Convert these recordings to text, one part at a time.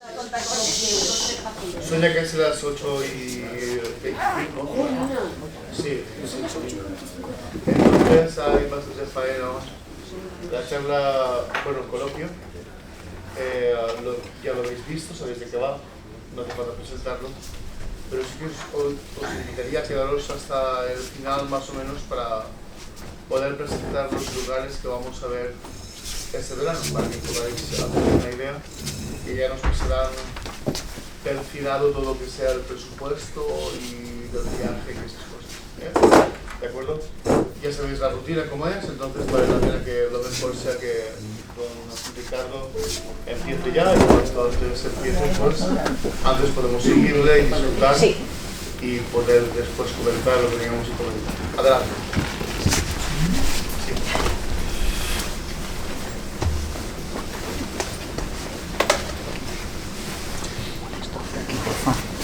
Son ya casi las 8:25. Sí. Entonces hay bastante faena. La charla, bueno, coloquio, ya lo habéis visto, sabéis de qué va, no hace falta presentarlo, pero sí que os invitaría a quedaros hasta el final más o menos para poder presentar los lugares que vamos a ver este verano, para que podáis hacer una idea y ya nos pasarán perfilado todo lo que sea el presupuesto y del viaje y esas cosas. ¿De acuerdo? Ya sabéis la rutina cómo es, entonces vale la pena que lo mejor sea que con Ricardo empiece ya y cuando ustedes empiecen, pues antes podemos seguirle y disfrutar y poder después comentar lo que tengamos que comentar. Adelante.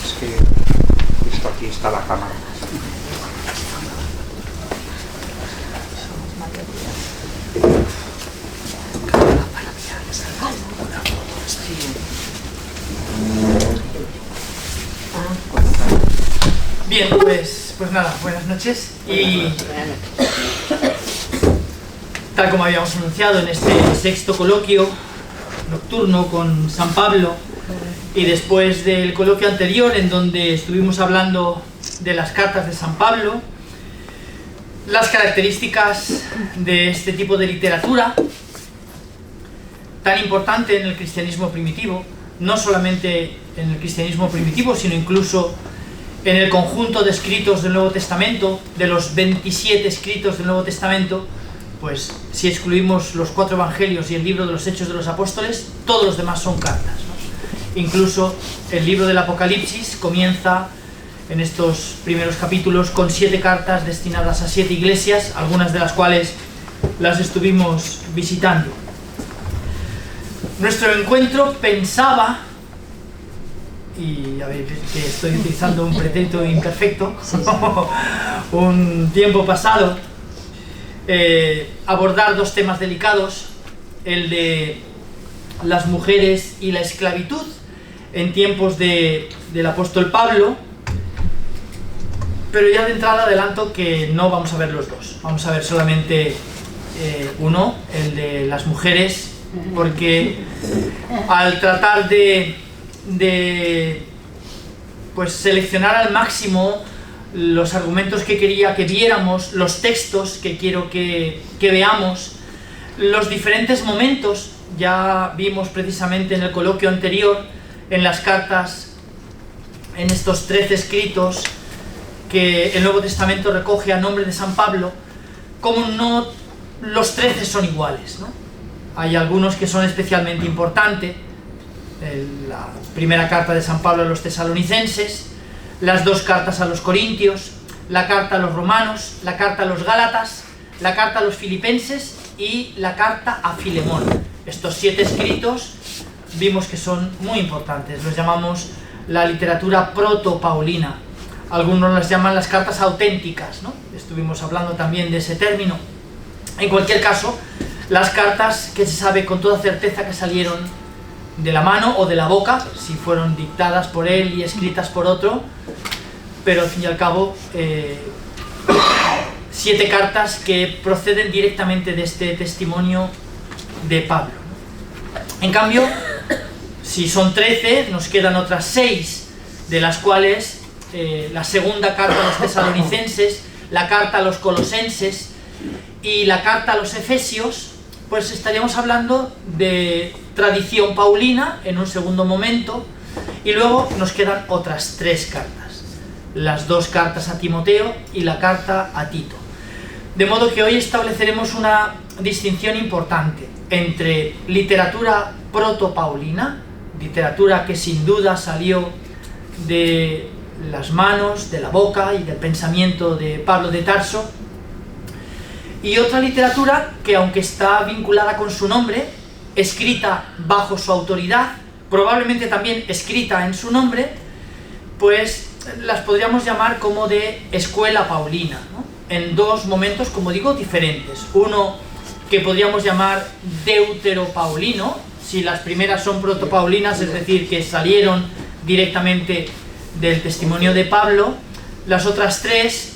Es que esto aquí está la cámara. Bien, pues nada, buenas noches y tal como habíamos anunciado en este sexto coloquio nocturno con San Pablo y después del coloquio anterior en donde estuvimos hablando de las cartas de San Pablo, las características de este tipo de literatura tan importante en el cristianismo primitivo, no solamente en el cristianismo primitivo, sino incluso en el conjunto de escritos del Nuevo Testamento, de los 27 escritos del Nuevo Testamento, pues si excluimos los 4 evangelios y el libro de los Hechos de los Apóstoles, todos los demás son cartas, ¿no? Incluso el libro del Apocalipsis comienza en estos primeros capítulos con 7 cartas destinadas a 7 iglesias, algunas de las cuales las estuvimos visitando. Nuestro encuentro pensaba, y a ver que estoy utilizando un pretérito imperfecto, un tiempo pasado, abordar 2 temas delicados, el de las mujeres y la esclavitud en tiempos del apóstol Pablo, pero ya de entrada adelanto que no vamos a ver los 2, vamos a ver solamente uno, el de las mujeres, porque al tratar de pues seleccionar al máximo los argumentos que quería que viéramos, los textos que quiero que veamos, los diferentes momentos, ya vimos precisamente en el coloquio anterior, en las cartas, en estos 13 escritos que el Nuevo Testamento recoge a nombre de San Pablo, como no los 13 son iguales, ¿no? Hay algunos que son especialmente importantes, la primera carta de San Pablo a los tesalonicenses, las 2 cartas a los corintios, la carta a los romanos, la carta a los gálatas, la carta a los filipenses y la carta a Filemón. Estos 7 escritos vimos que son muy importantes, los llamamos la literatura proto-paulina, algunos las llaman las cartas auténticas, ¿no? Estuvimos hablando también de ese término. En cualquier caso, las cartas que se sabe con toda certeza que salieron de la mano o de la boca, si fueron dictadas por él y escritas por otro, pero al fin y al cabo 7 cartas que proceden directamente de este testimonio de Pablo. En cambio, si son 13, nos quedan otras 6, de las cuales la segunda carta a los tesalonicenses, la carta a los colosenses y la carta a los efesios, pues estaríamos hablando de tradición paulina en un segundo momento, y luego nos quedan otras 3 cartas, las 2 cartas a Timoteo y la carta a Tito. De modo que hoy estableceremos una distinción importante entre literatura proto-paulina, literatura que sin duda salió de las manos, de la boca y del pensamiento de Pablo de Tarso, y otra literatura que, aunque está vinculada con su nombre, escrita bajo su autoridad, probablemente también escrita en su nombre, pues las podríamos llamar como de escuela paulina, ¿no? En 2 momentos, como digo, diferentes. Uno que podríamos llamar deuteropaulino, si las primeras son protopaulinas, es decir, que salieron directamente del testimonio de Pablo, las otras tres,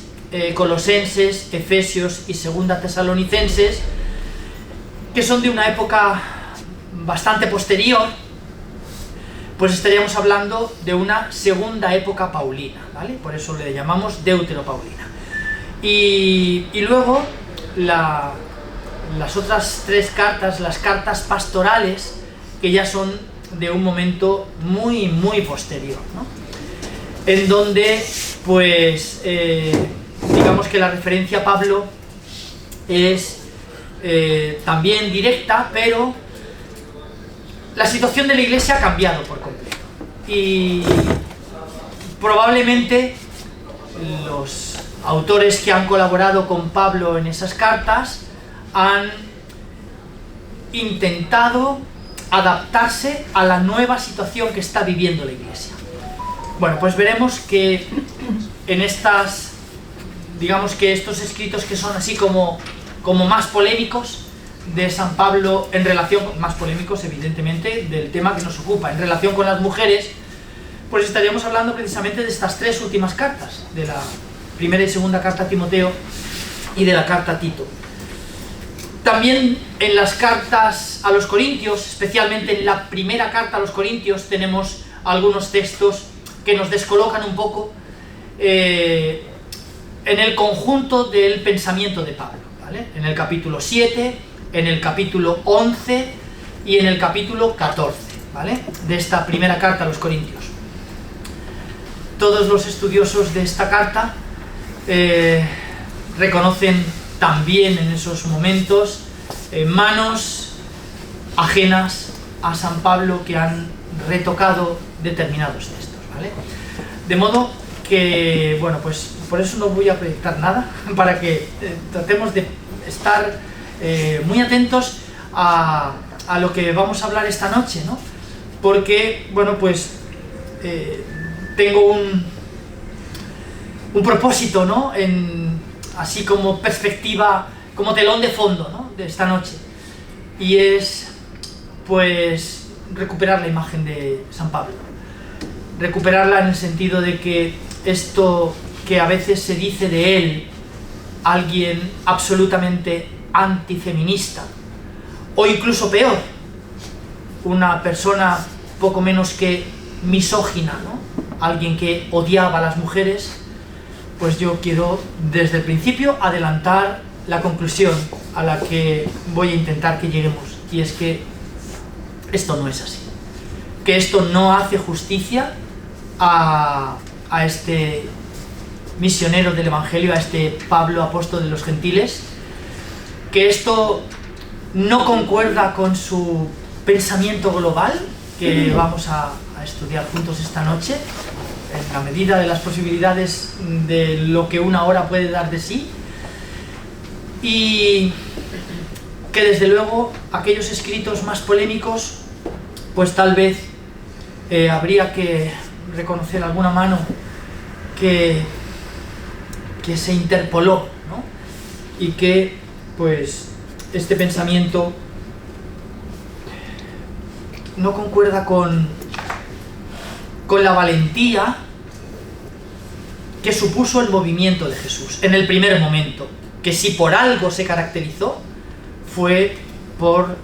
Colosenses, Efesios y Segunda Tesalonicenses, que son de una época bastante posterior, pues estaríamos hablando de una segunda época paulina, ¿vale? Por eso le llamamos deuteropaulina. Y luego las otras tres cartas, las cartas pastorales, que ya son de un momento muy, muy posterior, ¿no? En donde, pues, digamos que la referencia a Pablo es también directa, pero la situación de la Iglesia ha cambiado por completo. Y probablemente los autores que han colaborado con Pablo en esas cartas han intentado adaptarse a la nueva situación que está viviendo la Iglesia. Bueno, pues veremos que en estas, digamos que estos escritos que son así como más polémicos de San Pablo, en relación, más polémicos evidentemente del tema que nos ocupa, en relación con las mujeres, pues estaríamos hablando precisamente de estas tres últimas cartas, de la primera y segunda carta a Timoteo y de la carta a Tito. También en las cartas a los Corintios, especialmente en la primera carta a los Corintios, tenemos algunos textos que nos descolocan un poco en el conjunto del pensamiento de Pablo, ¿vale? En el capítulo 7, en el capítulo 11 y en el capítulo 14, ¿vale? De esta primera carta a los Corintios. Todos los estudiosos de esta carta reconocen también en esos momentos manos ajenas a San Pablo que han retocado determinados textos, ¿vale? De modo que, bueno, pues por eso no voy a proyectar nada, para que tratemos de estar muy atentos a lo que vamos a hablar esta noche, ¿no? Porque, bueno, pues tengo un propósito, ¿no? Así como perspectiva, como telón de fondo, ¿no? De esta noche, y es, pues, recuperar la imagen de San Pablo, recuperarla en el sentido de que esto que a veces se dice de él, alguien absolutamente antifeminista, o incluso peor, una persona poco menos que misógina, ¿no? Alguien que odiaba a las mujeres, pues yo quiero desde el principio adelantar la conclusión a la que voy a intentar que lleguemos, y es que esto no es así, que esto no hace justicia a este misionero del Evangelio, a este Pablo, apóstol de los gentiles, que esto no concuerda con su pensamiento global, que vamos a estudiar juntos esta noche, en la medida de las posibilidades de lo que una hora puede dar de sí, y que desde luego aquellos escritos más polémicos, pues tal vez habría que reconocer alguna mano que se interpoló, ¿no? Y que, pues, este pensamiento no concuerda con la valentía que supuso el movimiento de Jesús en el primer momento, que si por algo se caracterizó fue por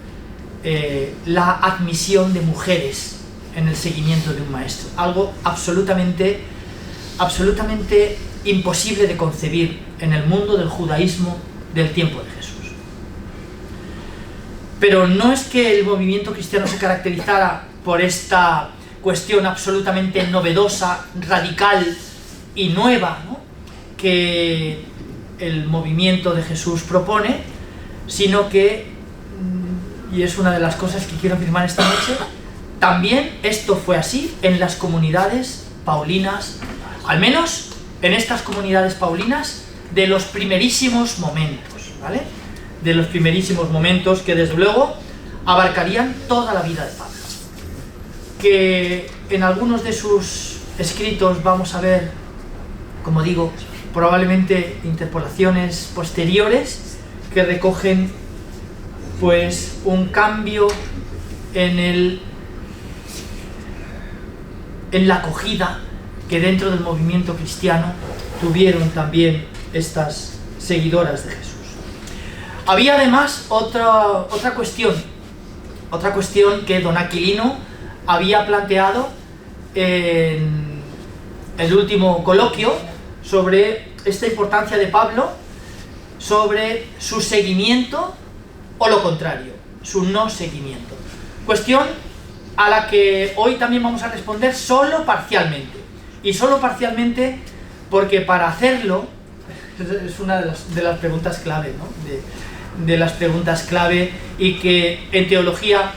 la admisión de mujeres en el seguimiento de un maestro, algo absolutamente imposible de concebir en el mundo del judaísmo del tiempo de Jesús. Pero no es que el movimiento cristiano se caracterizara por esta cuestión absolutamente novedosa, radical y nueva, ¿no?, que el movimiento de Jesús propone, sino que, y es una de las cosas que quiero afirmar esta noche, también esto fue así en las comunidades paulinas, al menos en estas comunidades paulinas de los primerísimos momentos, ¿vale? De los primerísimos momentos que desde luego abarcarían toda la vida de Pablo. Que en algunos de sus escritos vamos a ver, como digo, probablemente interpolaciones posteriores que recogen, pues, un cambio en la acogida que dentro del movimiento cristiano tuvieron también estas seguidoras de Jesús. Había además otra cuestión que don Aquilino había planteado en el último coloquio sobre esta importancia de Pablo, sobre su seguimiento o lo contrario, su no seguimiento. Cuestión a la que hoy también vamos a responder solo parcialmente. Y solo parcialmente porque para hacerlo, es una de las preguntas clave, ¿no? De las preguntas clave, y que en teología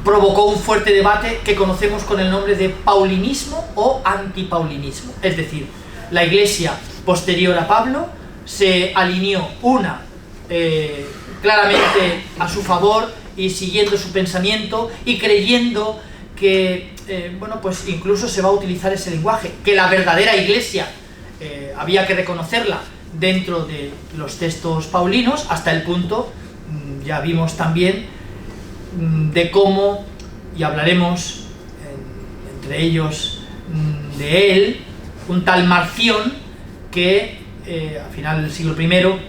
provocó un fuerte debate que conocemos con el nombre de paulinismo o antipaulinismo. Es decir, la iglesia posterior a Pablo se alineó claramente a su favor y siguiendo su pensamiento y creyendo que, pues incluso se va a utilizar ese lenguaje, que la verdadera iglesia había que reconocerla dentro de los textos paulinos, hasta el punto, ya vimos también, de cómo, y hablaremos entre ellos de él, un tal Marción que a final del siglo I,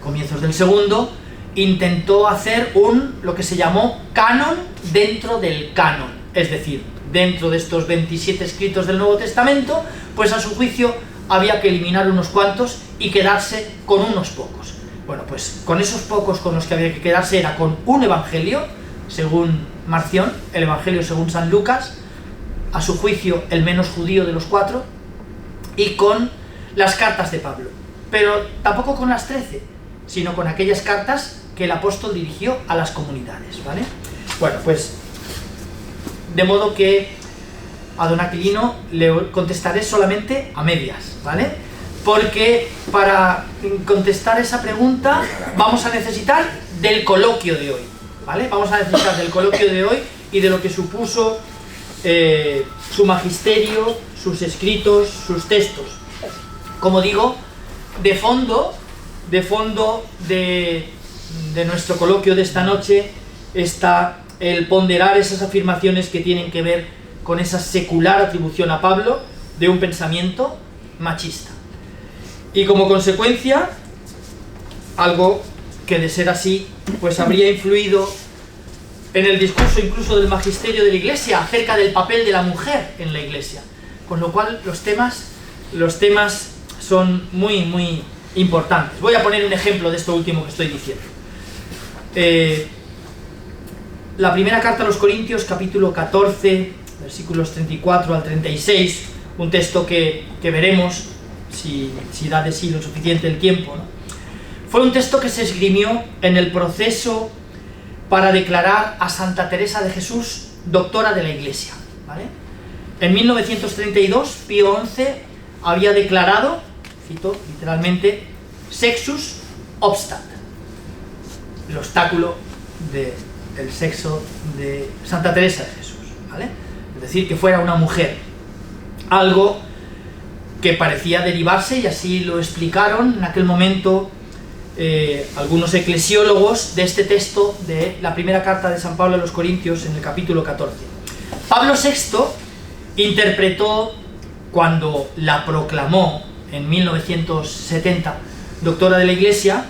comienzos del segundo, intentó hacer lo que se llamó canon dentro del canon, es decir, dentro de estos 27 escritos del Nuevo Testamento, pues a su juicio había que eliminar unos cuantos y quedarse con unos pocos. Bueno, pues con esos pocos con los que había que quedarse era con un evangelio, según Marción, el evangelio según San Lucas, a su juicio el menos judío de los 4, y con las cartas de Pablo, pero tampoco con las 13, sino con aquellas cartas que el apóstol dirigió a las comunidades, ¿vale? Bueno, pues de modo que a don Aquilino le contestaré solamente a medias, ¿vale? Porque para contestar esa pregunta vamos a necesitar del coloquio de hoy, ¿vale? Vamos a necesitar del coloquio de hoy y de lo que supuso su magisterio, sus escritos, sus textos. Como digo, de fondo de nuestro coloquio de esta noche está el ponderar esas afirmaciones que tienen que ver con esa secular atribución a Pablo de un pensamiento machista. Y como consecuencia, algo que de ser así, pues habría influido en el discurso incluso del magisterio de la Iglesia acerca del papel de la mujer en la Iglesia. Con lo cual los temas son muy, muy importantes. Voy a poner un ejemplo de esto último que estoy diciendo. La primera carta a los Corintios, capítulo 14, versículos 34 al 36, un texto que veremos si da de sí lo suficiente el tiempo, ¿no? Fue un texto que se esgrimió en el proceso para declarar a Santa Teresa de Jesús doctora de la Iglesia, ¿vale? En 1932, Pío XI había declarado, cito literalmente, sexus obstat, el obstáculo del sexo de Santa Teresa de Jesús, ¿vale? Es decir, que fuera una mujer, algo que parecía derivarse, y así lo explicaron en aquel momento algunos eclesiólogos, de este texto de la primera carta de San Pablo a los Corintios en el capítulo 14. Pablo VI interpretó, cuando la proclamó en 1970 doctora de la Iglesia,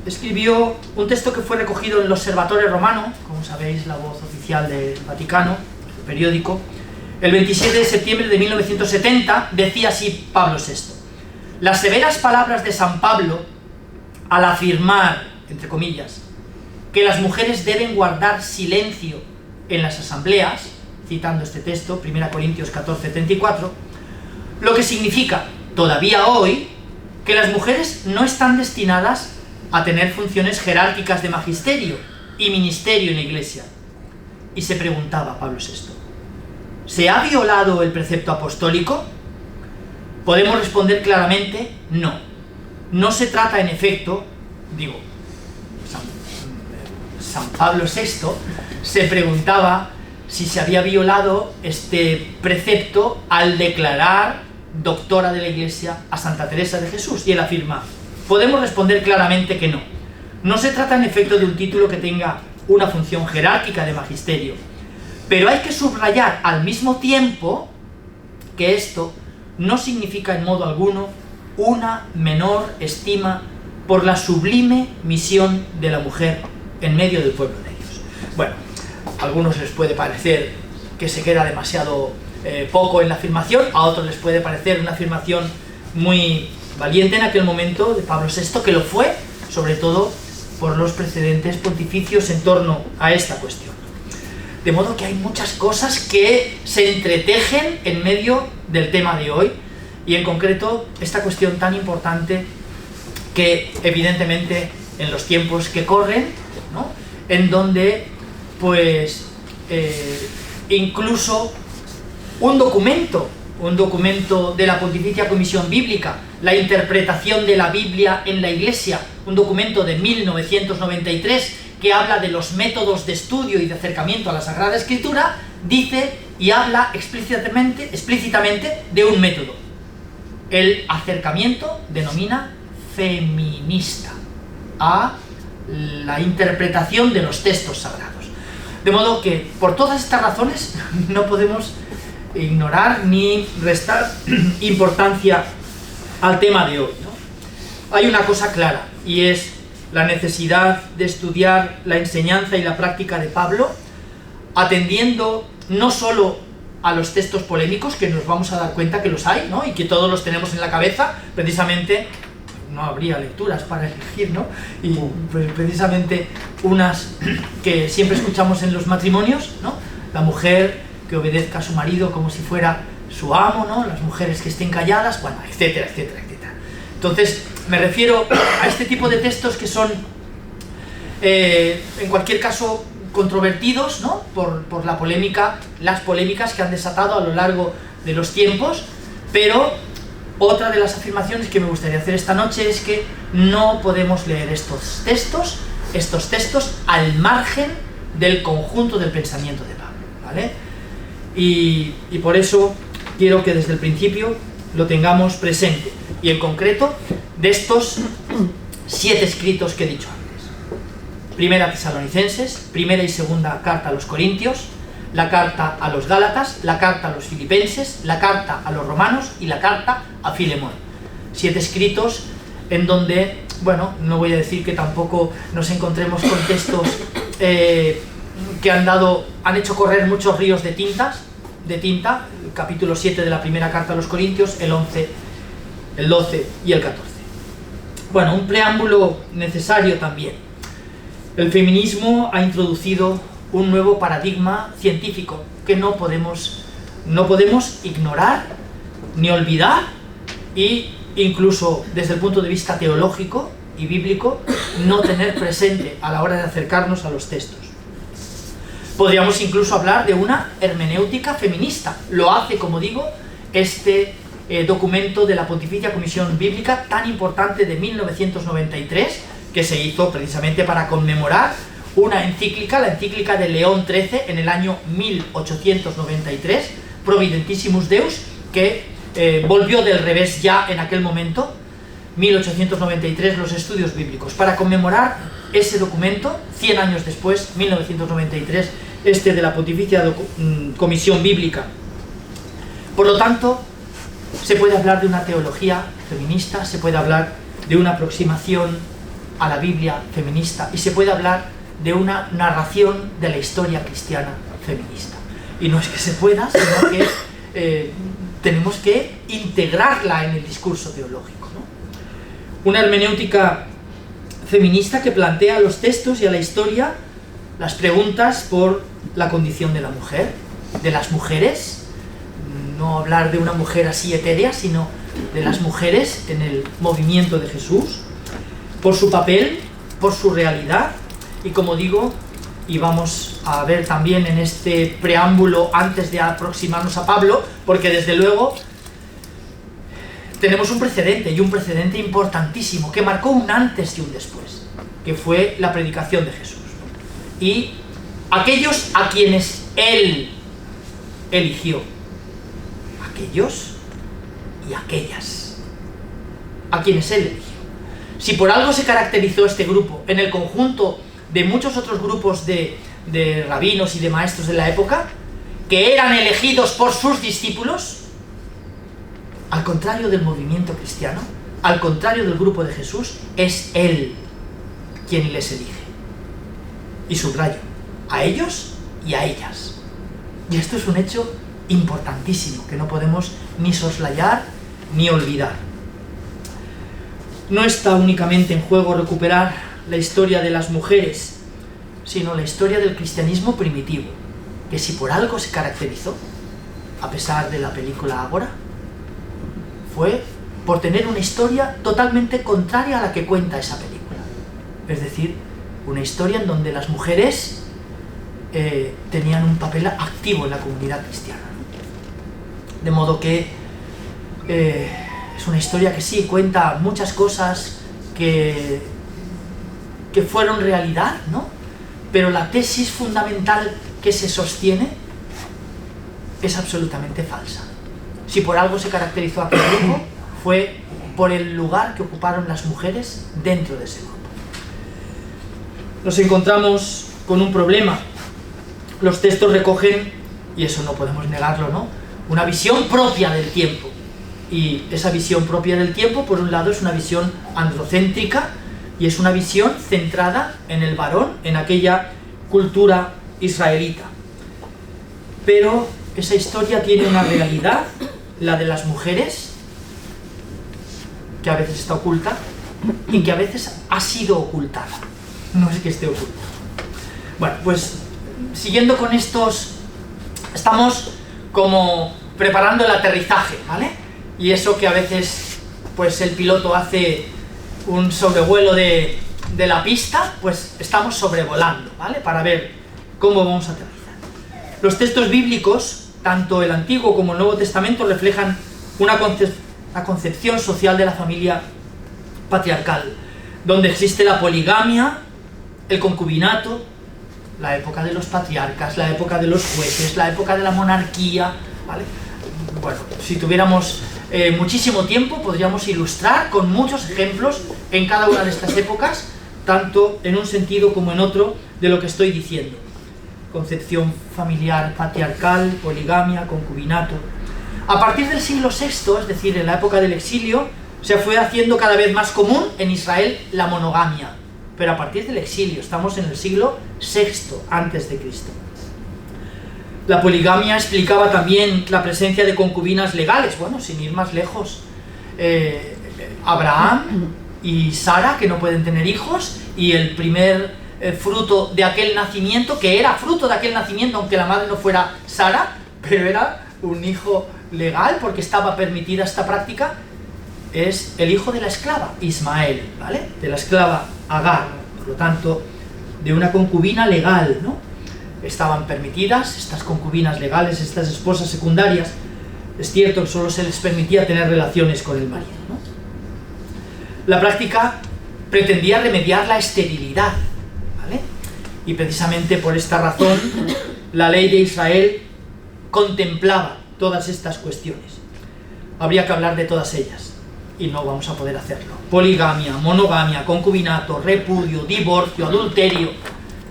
escribió un texto que fue recogido en el Osservatore Romano, como sabéis, la voz oficial del Vaticano, el periódico. El 27 de septiembre de 1970 decía así Pablo VI: las severas palabras de San Pablo al afirmar, entre comillas, que las mujeres deben guardar silencio en las asambleas, citando este texto, 1 Corintios 14, 34, lo que significa, todavía hoy, que las mujeres no están destinadas a tener funciones jerárquicas de magisterio y ministerio en la Iglesia. Y se preguntaba Pablo VI: ¿se ha violado el precepto apostólico? Podemos responder claramente: no. No se trata, en efecto, San Pablo VI se preguntaba si se había violado este precepto al declarar doctora de la Iglesia a Santa Teresa de Jesús, y él afirma: podemos responder claramente que no. No se trata en efecto de un título que tenga una función jerárquica de magisterio, pero hay que subrayar al mismo tiempo que esto no significa en modo alguno una menor estima por la sublime misión de la mujer en medio del pueblo de Dios. Bueno, a algunos les puede parecer que se queda demasiado poco en la afirmación, a otros les puede parecer una afirmación muy valiente en aquel momento de Pablo VI, que lo fue, sobre todo por los precedentes pontificios en torno a esta cuestión. De modo que hay muchas cosas que se entretejen en medio del tema de hoy, y en concreto esta cuestión tan importante que evidentemente en los tiempos que corren, ¿no?, en donde pues incluso un documento de la Pontificia Comisión Bíblica, la interpretación de la Biblia en la Iglesia, un documento de 1993 que habla de los métodos de estudio y de acercamiento a la Sagrada Escritura, dice y habla explícitamente de un método. El acercamiento denomina feminista a la interpretación de los textos sagrados. De modo que, por todas estas razones, no podemos ignorar ni restar importancia al tema de hoy, ¿no? Hay una cosa clara, y es la necesidad de estudiar la enseñanza y la práctica de Pablo, atendiendo no solo a los textos polémicos, que nos vamos a dar cuenta que los hay, ¿no?, y que todos los tenemos en la cabeza. Precisamente no habría lecturas para elegir, ¿no?, y pues, precisamente unas que siempre escuchamos en los matrimonios, ¿no?, la mujer que obedezca a su marido como si fuera su amo, ¿no?, las mujeres que estén calladas, bueno, etcétera, etcétera, etcétera. Entonces, me refiero a este tipo de textos que son, en cualquier caso, controvertidos, ¿no?, por la polémica, las polémicas que han desatado a lo largo de los tiempos, pero otra de las afirmaciones que me gustaría hacer esta noche es que no podemos leer estos textos al margen del conjunto del pensamiento de Pablo, ¿vale? Y por eso quiero que desde el principio lo tengamos presente, y en concreto de estos 7 escritos que he dicho antes: Primera Tesalonicenses, primera y segunda carta a los Corintios, la carta a los Gálatas, la carta a los Filipenses, la carta a los Romanos y la carta a Filemón. 7 escritos en donde, bueno, no voy a decir que tampoco nos encontremos con textos que han hecho correr muchos ríos de tinta, el capítulo 7 de la primera carta a los Corintios, el 11, el 12 y el 14. Bueno, un preámbulo necesario también. El feminismo ha introducido un nuevo paradigma científico que no podemos ignorar ni olvidar, y incluso desde el punto de vista teológico y bíblico no tener presente a la hora de acercarnos a los textos. Podríamos incluso hablar de una hermenéutica feminista. Lo hace, como digo, este documento de la Pontificia Comisión Bíblica tan importante de 1993, que se hizo precisamente para conmemorar una encíclica, la encíclica de León XIII, en el año 1893, Providentissimus Deus, que volvió del revés ya en aquel momento, 1893, los estudios bíblicos. Para conmemorar ese documento, 100 años después, 1993, este de la Pontificia Comisión Bíblica. Por lo tanto, se puede hablar de una teología feminista, se puede hablar de una aproximación a la Biblia feminista, y se puede hablar de una narración de la historia cristiana feminista. Y no es que se pueda, sino que tenemos que integrarla en el discurso teológico, ¿no? Una hermenéutica feminista que plantea a los textos y a la historia las preguntas por la condición de la mujer, de las mujeres, no hablar de una mujer así etérea, sino de las mujeres en el movimiento de Jesús, por su papel, por su realidad, y como digo, y vamos a ver también en este preámbulo antes de aproximarnos a Pablo, porque desde luego tenemos un precedente, y un precedente importantísimo, que marcó un antes y un después, que fue la predicación de Jesús. Y aquellos a quienes Él eligió, aquellos y aquellas a quienes Él eligió. Si por algo se caracterizó este grupo en el conjunto de muchos otros grupos de rabinos y de maestros de la época, que eran elegidos por sus discípulos, al contrario del movimiento cristiano, al contrario del grupo de Jesús, es Él quien les elige. Y subrayo, a ellos y a ellas. Y esto es un hecho importantísimo, que no podemos ni soslayar ni olvidar. No está únicamente en juego recuperar la historia de las mujeres, sino la historia del cristianismo primitivo, que si por algo se caracterizó, a pesar de la película Ágora, fue por tener una historia totalmente contraria a la que cuenta esa película. Es decir, una historia en donde las mujeres tenían un papel activo en la comunidad cristiana. De modo que es una historia que sí cuenta muchas cosas que fueron realidad, ¿no? Pero la tesis fundamental que se sostiene es absolutamente falsa. Si por algo se caracterizó aquel grupo, fue por el lugar que ocuparon las mujeres dentro de ese grupo. Nos encontramos con un problema. Los textos recogen, y eso no podemos negarlo, ¿no?, una visión propia del tiempo. Y esa visión propia del tiempo, por un lado, es una visión androcéntrica, y es una visión centrada en el varón, en aquella cultura israelita. Pero esa historia tiene una realidad, la de las mujeres, que a veces está oculta, y que a veces ha sido ocultada. No es que esté oculta. Bueno, pues siguiendo con estos, estamos como preparando el aterrizaje, ¿vale? Y eso que a veces pues el piloto hace un sobrevuelo de la pista, pues estamos sobrevolando, ¿vale? Para ver cómo vamos a aterrizar. Los textos bíblicos, tanto el Antiguo como el Nuevo Testamento, reflejan una concepción social de la familia patriarcal, donde existe la poligamia, el concubinato, la época de los patriarcas, la época de los jueces, la época de la monarquía, ¿vale? Bueno, si tuviéramos muchísimo tiempo, podríamos ilustrar con muchos ejemplos en cada una de estas épocas, tanto en un sentido como en otro, de lo que estoy diciendo. Concepción familiar patriarcal, poligamia, concubinato. A partir del siglo VI, es decir, en la época del exilio, se fue haciendo cada vez más común en Israel la monogamia. Pero a partir del exilio, estamos en el siglo VI a.C. La poligamia explicaba también la presencia de concubinas legales. Bueno, sin ir más lejos, Abraham y Sara, que no pueden tener hijos, y el primer fruto de aquel nacimiento, que era fruto de aquel nacimiento, aunque la madre no fuera Sara, pero era un hijo legal porque estaba permitida esta práctica, es el hijo de la esclava, Ismael, ¿vale? De la esclava Agar, por lo tanto, de una concubina legal, ¿no? Estaban permitidas estas concubinas legales, estas esposas secundarias. Es cierto que solo se les permitía tener relaciones con el marido, ¿no? La práctica pretendía remediar la esterilidad, ¿vale? Y precisamente por esta razón, la ley de Israel contemplaba todas estas cuestiones. Habría que hablar de todas ellas, y no vamos a poder hacerlo. Poligamia, monogamia, concubinato, repudio, divorcio, adulterio,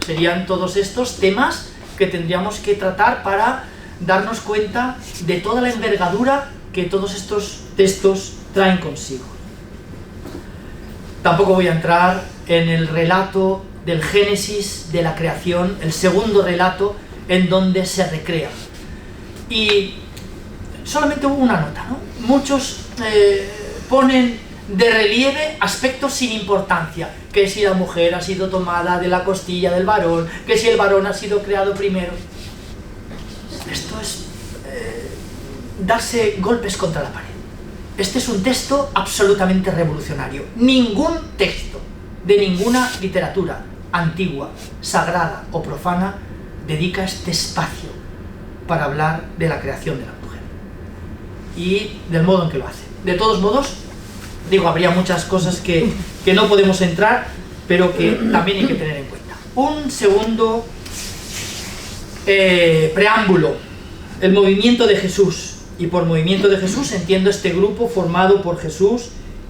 serían todos estos temas que tendríamos que tratar para darnos cuenta de toda la envergadura que todos estos textos traen consigo. Tampoco voy a entrar en el relato del Génesis, de la creación, el segundo relato en donde se recrea. Y solamente hubo una nota, ¿no? Muchos ponen de relieve aspectos sin importancia, que si la mujer ha sido tomada de la costilla del varón, que si el varón ha sido creado primero. Esto es darse golpes contra la pared. Este es un texto absolutamente revolucionario. Ningún texto de ninguna literatura antigua, sagrada o profana dedica este espacio para hablar de la creación de la mujer y del modo en que lo hace. De todos modos, digo, habría muchas cosas que no podemos entrar, pero que también hay que tener en cuenta. Un segundo preámbulo, el movimiento de Jesús. Y por movimiento de Jesús entiendo este grupo formado por Jesús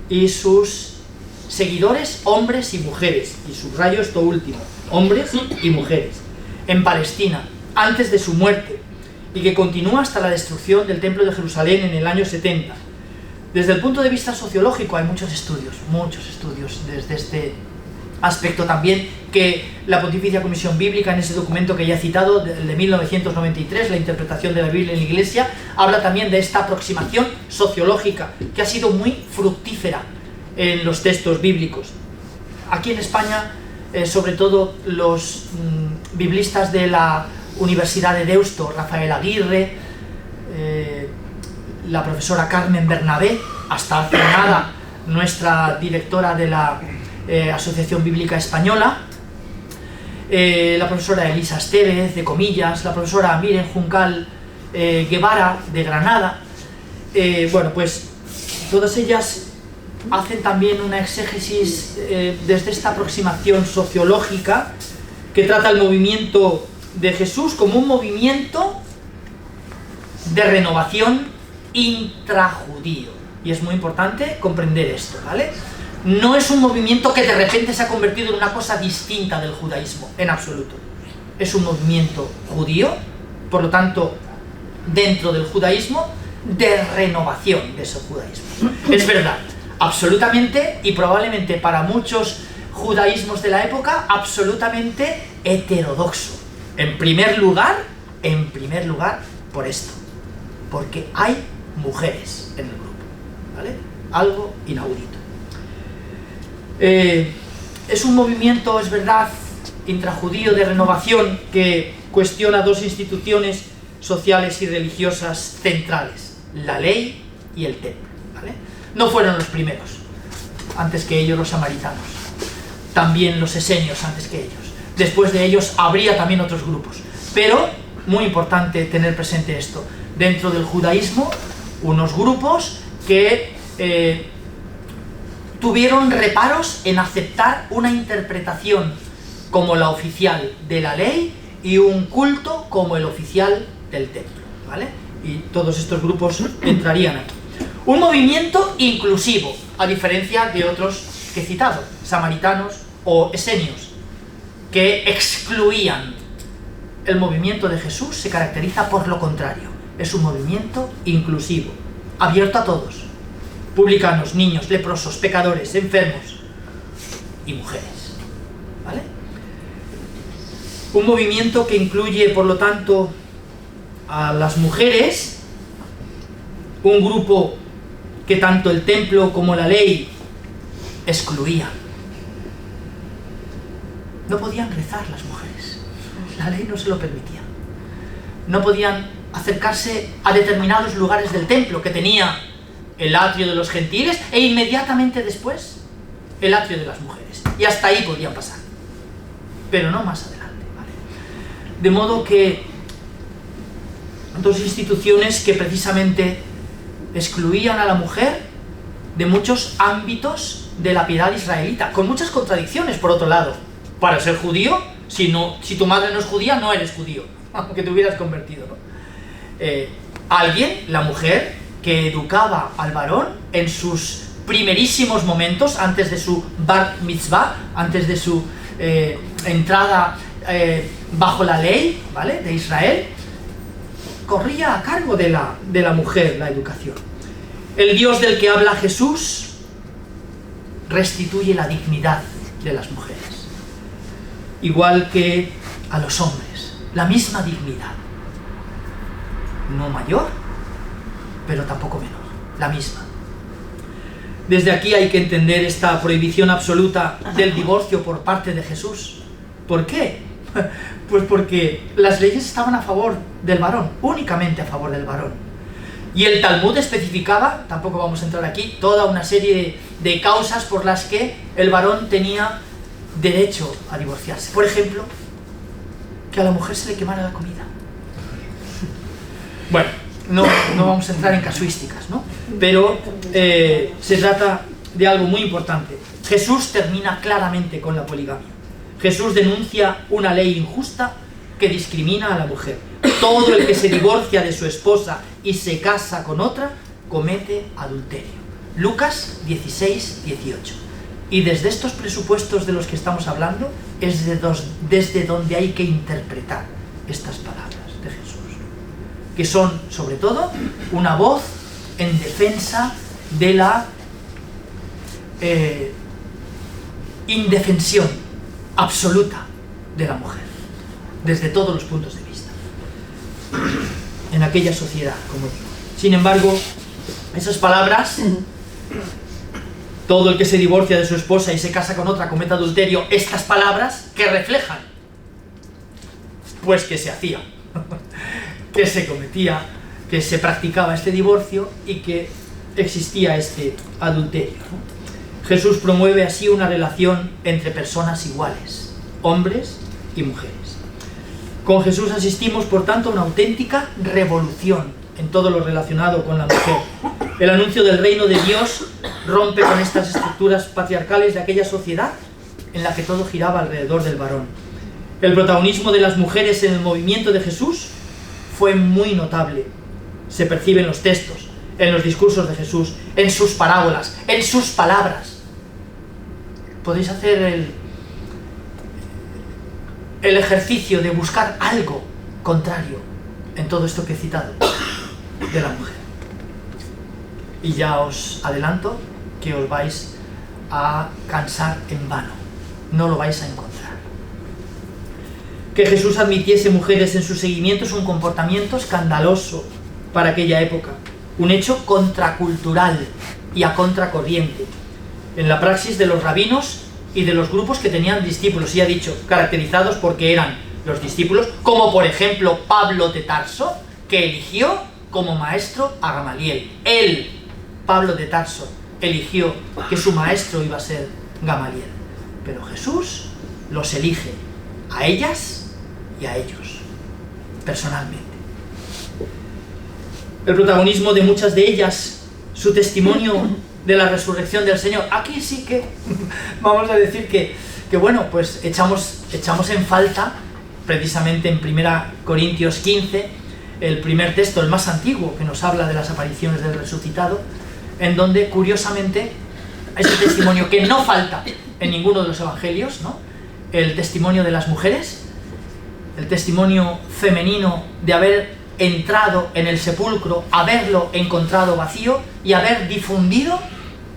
y sus seguidores, hombres y mujeres, y subrayo esto último, hombres y mujeres, en Palestina, antes de su muerte, y que continúa hasta la destrucción del Templo de Jerusalén en el año 70. Desde el punto de vista sociológico hay muchos estudios desde este aspecto también, que la Pontificia Comisión Bíblica, en ese documento que ya he citado, de 1993, la interpretación de la Biblia en la Iglesia, habla también de esta aproximación sociológica, que ha sido muy fructífera en los textos bíblicos. Aquí en España, sobre todo los biblistas de la Universidad de Deusto, Rafael Aguirre, la profesora Carmen Bernabé, hasta hace nada nuestra directora de la Asociación Bíblica Española, la profesora Elisa Estevez de Comillas, la profesora Miren Juncal Guevara de Granada, bueno, pues todas ellas hacen también una exégesis desde esta aproximación sociológica que trata el movimiento de Jesús como un movimiento de renovación intrajudío. Y es muy importante comprender esto, ¿vale? No es un movimiento que de repente se ha convertido en una cosa distinta del judaísmo, en absoluto. Es un movimiento judío, por lo tanto, dentro del judaísmo, de renovación de ese judaísmo. Es verdad, absolutamente, y probablemente para muchos judaísmos de la época, absolutamente heterodoxo. En primer lugar, por esto, porque hay mujeres en el grupo, ¿vale? Algo inaudito. Es un movimiento, es verdad, intrajudío de renovación que cuestiona dos instituciones sociales y religiosas centrales, la ley y el templo, ¿vale? No fueron los primeros, antes que ellos los samaritanos, también los esenios antes que ellos. Después de ellos habría también otros grupos, pero muy importante tener presente esto. Dentro del judaísmo, unos grupos que tuvieron reparos en aceptar una interpretación como la oficial de la ley y un culto como el oficial del templo, ¿vale? Y todos estos grupos entrarían aquí. Un movimiento inclusivo, a diferencia de otros que he citado, samaritanos o esenios, que excluían. El movimiento de Jesús se caracteriza por lo contrario. Es un movimiento inclusivo, abierto a todos. Publicanos, niños, leprosos, pecadores, enfermos y mujeres, ¿vale? Un movimiento que incluye, por lo tanto, a las mujeres, un grupo que tanto el templo como la ley excluían. No podían rezar las mujeres, la ley no se lo permitía. No podían acercarse a determinados lugares del templo que tenía el atrio de los gentiles e inmediatamente después el atrio de las mujeres. Y hasta ahí podían pasar, pero no más adelante, ¿vale? De modo que dos instituciones que precisamente excluían a la mujer de muchos ámbitos de la piedad israelita, con muchas contradicciones por otro lado. Para ser judío, si tu madre no es judía, no eres judío, aunque te hubieras convertido, ¿no? Alguien, la mujer, que educaba al varón en sus primerísimos momentos, antes de su bar mitzvah, antes de su entrada bajo la ley, ¿vale?, de Israel, corría a cargo de la mujer la educación. El Dios del que habla Jesús restituye la dignidad de las mujeres, igual que a los hombres, la misma dignidad, no mayor, pero tampoco menor, la misma. Desde aquí hay que entender esta prohibición absoluta del divorcio por parte de Jesús. ¿Por qué? Pues porque las leyes estaban a favor del varón, únicamente a favor del varón. Y el Talmud especificaba, tampoco vamos a entrar aquí, toda una serie de causas por las que el varón tenía derecho a divorciarse. Por ejemplo, que a la mujer se le quemara la comida. Bueno, no vamos a entrar en casuísticas, ¿no? Pero se trata de algo muy importante. Jesús termina claramente con la poligamia. Jesús denuncia una ley injusta que discrimina a la mujer. Todo el que se divorcia de su esposa y se casa con otra, comete adulterio. Lucas 16, 18. Y desde estos presupuestos de los que estamos hablando es desde donde hay que interpretar estas palabras de Jesús, que son, sobre todo, una voz en defensa de la indefensión absoluta de la mujer, desde todos los puntos de vista, en aquella sociedad, como digo. Sin embargo, esas palabras, todo el que se divorcia de su esposa y se casa con otra comete adulterio, estas palabras que reflejan, pues que se hacía, que se cometía, que se practicaba este divorcio y que existía este adulterio, ¿no? Jesús promueve así una relación entre personas iguales, hombres y mujeres. Con Jesús asistimos, por tanto, a una auténtica revolución en todo lo relacionado con la mujer. El anuncio del reino de Dios rompe con estas estructuras patriarcales de aquella sociedad en la que todo giraba alrededor del varón. El protagonismo de las mujeres en el movimiento de Jesús fue muy notable. Se percibe en los textos, en los discursos de Jesús, en sus parábolas, en sus palabras. Podéis hacer el ejercicio de buscar algo contrario en todo esto que he citado de la mujer. Y ya os adelanto que os vais a cansar en vano. No lo vais a encontrar. Que Jesús admitiese mujeres en su seguimiento es un comportamiento escandaloso para aquella época. Un hecho contracultural y a contracorriente en la praxis de los rabinos y de los grupos que tenían discípulos, y ha dicho, caracterizados porque eran los discípulos, como por ejemplo Pablo de Tarso, que eligió como maestro a Gamaliel. Él, Pablo de Tarso, eligió que su maestro iba a ser Gamaliel. Pero Jesús los elige a ellas y a ellos, personalmente. El protagonismo de muchas de ellas, su testimonio de la resurrección del Señor. Aquí sí que vamos a decir que bueno, pues echamos en falta, precisamente en 1 Corintios 15, el primer texto, el más antiguo, que nos habla de las apariciones del resucitado, en donde, curiosamente, ese testimonio que no falta en ninguno de los evangelios, ¿no? El testimonio de las mujeres, el testimonio femenino de haber entrado en el sepulcro, haberlo encontrado vacío y haber difundido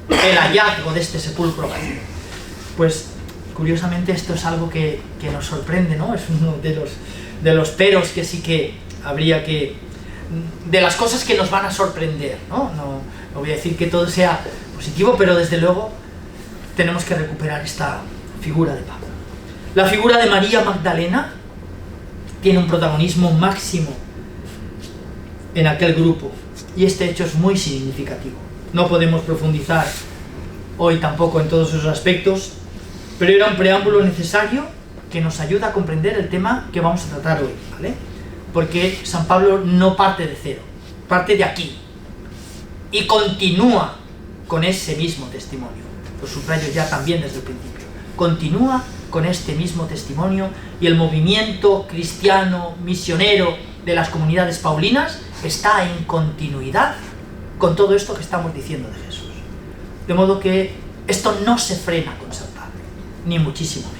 el hallazgo de este sepulcro vacío. Pues, curiosamente, esto es algo que nos sorprende, ¿no? Es uno de los peros que sí que habría que... de las cosas que nos van a sorprender, ¿no? No voy a decir que todo sea positivo, pero desde luego tenemos que recuperar esta figura de Pablo. La figura de María Magdalena tiene un protagonismo máximo en aquel grupo, y este hecho es muy significativo. No podemos profundizar hoy tampoco en todos esos aspectos, pero era un preámbulo necesario que nos ayuda a comprender el tema que vamos a tratar hoy, ¿vale? Porque San Pablo no parte de cero, parte de aquí y continúa con ese mismo testimonio. Lo subrayo ya también desde el principio. Continúa con este mismo testimonio, y el movimiento cristiano misionero de las comunidades paulinas está en continuidad con todo esto que estamos diciendo de Jesús. De modo que esto no se frena con San Pablo, ni muchísimo menos.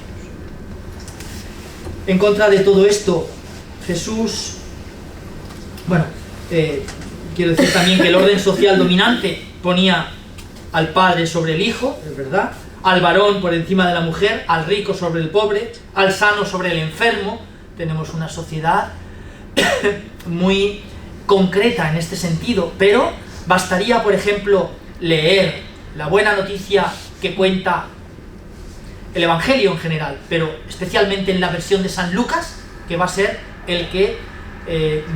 En contra de todo esto, Jesús, bueno, quiero decir también que el orden social dominante ponía al padre sobre el hijo, es verdad, al varón por encima de la mujer, al rico sobre el pobre, al sano sobre el enfermo. Tenemos una sociedad muy concreta en este sentido, pero bastaría, por ejemplo, leer la buena noticia que cuenta el Evangelio en general, pero especialmente en la versión de San Lucas, que va a ser el que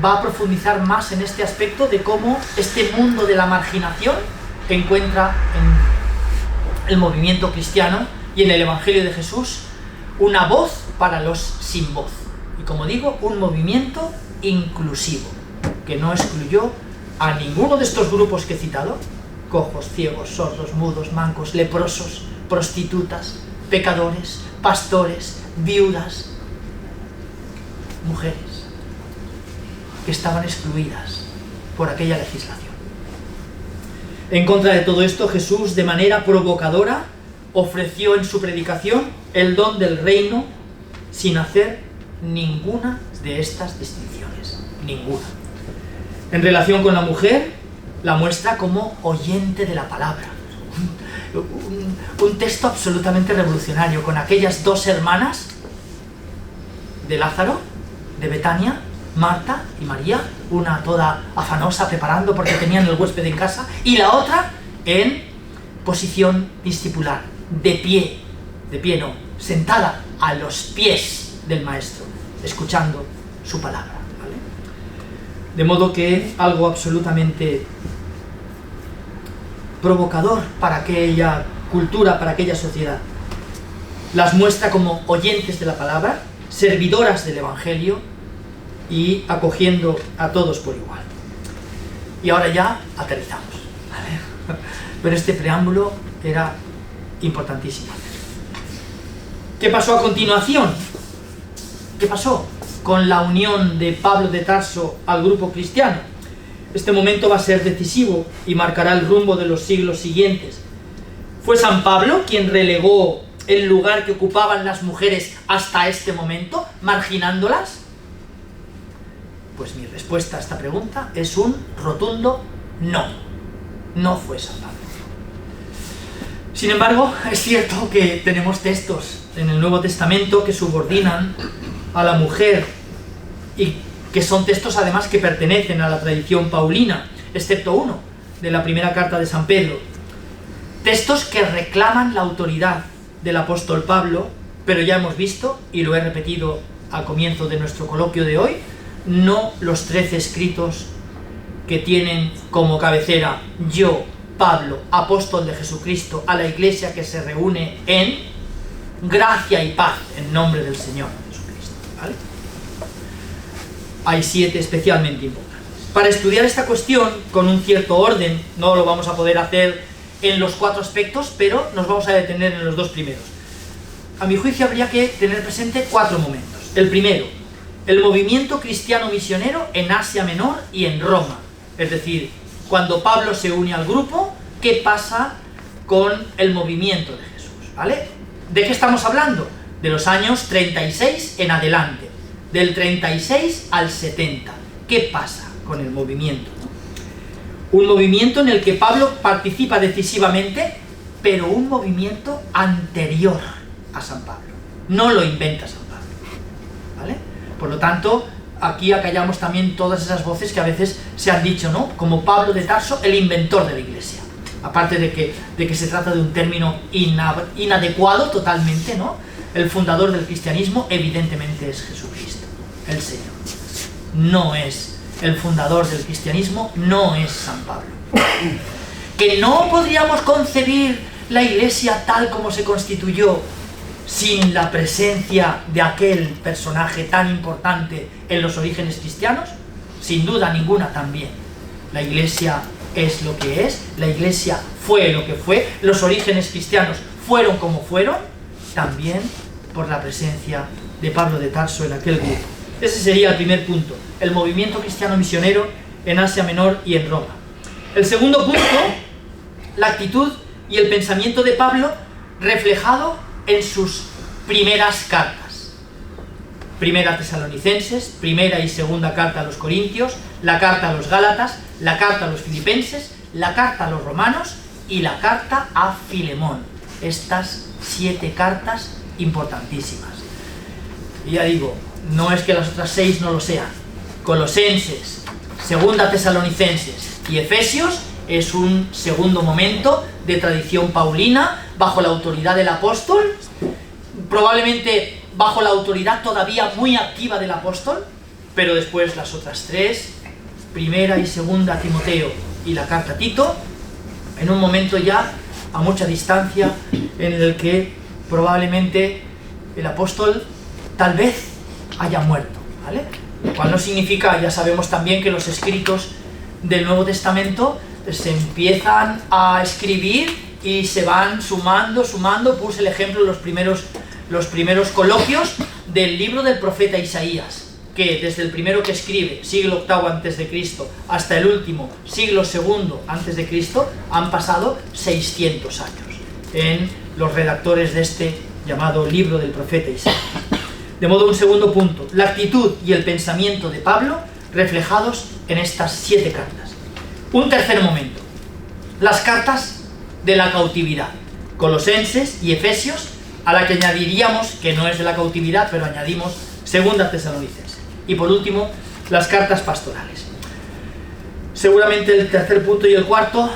va a profundizar más en este aspecto de cómo este mundo de la marginación encuentra en el movimiento cristiano y en el Evangelio de Jesús una voz para los sin voz. Y como digo, un movimiento inclusivo, que no excluyó a ninguno de estos grupos que he citado: cojos, ciegos, sordos, mudos, mancos, leprosos, prostitutas, pecadores, pastores, viudas, mujeres, que estaban excluidas por aquella legislación. En contra de todo esto, Jesús, de manera provocadora, ofreció en su predicación el don del reino sin hacer ninguna de estas distinciones, ninguna. En relación con la mujer, la muestra como oyente de la palabra. Un texto absolutamente revolucionario, con aquellas dos hermanas de Lázaro, de Betania, Marta y María, una toda afanosa preparando porque tenían el huésped en casa, y la otra en posición discipular, de pie no, sentada a los pies del maestro, escuchando su palabra, ¿vale? De modo que algo absolutamente provocador para aquella cultura, para aquella sociedad. Las muestra como oyentes de la palabra, servidoras del Evangelio y acogiendo a todos por igual. Y ahora ya aterrizamos, ¿vale? Pero este preámbulo era importantísimo. ¿Qué pasó a continuación? ¿Qué pasó con la unión de Pablo de Tarso al grupo cristiano? Este momento va a ser decisivo y marcará el rumbo de los siglos siguientes. ¿Fue San Pablo quien relegó el lugar que ocupaban las mujeres hasta este momento, marginándolas? Pues mi respuesta a esta pregunta es un rotundo no. No fue San Pablo. Sin embargo, es cierto que tenemos textos en el Nuevo Testamento que subordinan a la mujer y que son textos además que pertenecen a la tradición paulina, excepto uno, de la primera carta de San Pedro. Textos que reclaman la autoridad del apóstol Pablo, pero ya hemos visto, y lo he repetido al comienzo de nuestro coloquio de hoy, no los 13 escritos que tienen como cabecera: yo, Pablo, apóstol de Jesucristo, a la iglesia que se reúne en gracia y paz en nombre del Señor Jesucristo, ¿vale? Hay 7 especialmente importantes. Para estudiar esta cuestión con un cierto orden, no lo vamos a poder hacer en los 4 aspectos, pero nos vamos a detener en los 2 primeros. A mi juicio habría que tener presente 4 momentos. El primero, el movimiento cristiano misionero en Asia Menor y en Roma. Es decir, cuando Pablo se une al grupo, ¿qué pasa con el movimiento de Jesús? ¿Vale? ¿De qué estamos hablando? De los años 36 en adelante, del 36 al 70. ¿Qué pasa con el movimiento? Un movimiento en el que Pablo participa decisivamente, pero un movimiento anterior a San Pablo. No lo inventa San Pablo, ¿vale? Por lo tanto, aquí acallamos también todas esas voces que a veces se han dicho, ¿no? Como Pablo de Tarso, el inventor de la iglesia. Aparte de que se trata de un término inadecuado totalmente, ¿no? El fundador del cristianismo evidentemente es Jesucristo, el Señor. No es el fundador del cristianismo, no es San Pablo. Que no podríamos concebir la iglesia tal como se constituyó sin la presencia de aquel personaje tan importante en los orígenes cristianos, sin duda ninguna también. La iglesia es lo que es, la iglesia fue lo que fue, los orígenes cristianos fueron como fueron, también por la presencia de Pablo de Tarso en aquel grupo. Ese sería el primer punto, el movimiento cristiano misionero en Asia Menor y en Roma. El segundo punto, la actitud y el pensamiento de Pablo reflejado en sus primeras cartas. Primera Tesalonicenses, primera y segunda carta a los Corintios, la carta a los Gálatas, la carta a los Filipenses, la carta a los Romanos y la carta a Filemón. Estas 7 cartas importantísimas. Y ya digo, no es que las otras 6 no lo sean. Colosenses, segunda Tesalonicenses y Efesios es un segundo momento de tradición paulina bajo la autoridad del apóstol, probablemente bajo la autoridad todavía muy activa del apóstol, pero después las otras 3, primera y segunda Timoteo y la carta a Tito, en un momento ya a mucha distancia en el que probablemente el apóstol tal vez haya muerto, ¿vale? Lo cual no significa, ya sabemos también que los escritos del Nuevo Testamento se empiezan a escribir y se van sumando. Puse el ejemplo en los primeros coloquios del libro del profeta Isaías, que desde el primero que escribe, siglo VIII antes de Cristo, hasta el último, siglo II antes de Cristo, han pasado 600 años en los redactores de este llamado libro del profeta Isaías. De modo, un segundo punto, la actitud y el pensamiento de Pablo reflejados en estas 7 cartas. Un tercer momento, las cartas de la cautividad, Colosenses y Efesios, a la que añadiríamos, que no es de la cautividad, pero añadimos Segunda Tesalonicenses. Y por último, las cartas pastorales. Seguramente el tercer punto y el cuarto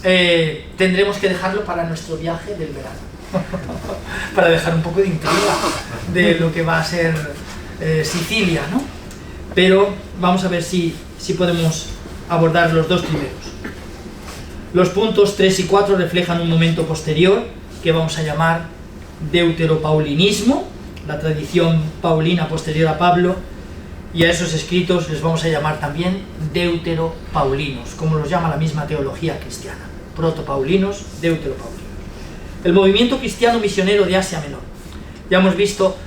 tendremos que dejarlo para nuestro viaje del verano. Para dejar un poco de intriga de lo que va a ser Sicilia, ¿no? Pero vamos a ver si podemos abordar los 2 primeros. Los puntos 3 y 4 reflejan un momento posterior que vamos a llamar deuteropaulinismo, la tradición paulina posterior a Pablo, y a esos escritos les vamos a llamar también deuteropaulinos, como los llama la misma teología cristiana, protopaulinos, deuteropaulinos. El movimiento cristiano misionero de Asia Menor. Ya hemos visto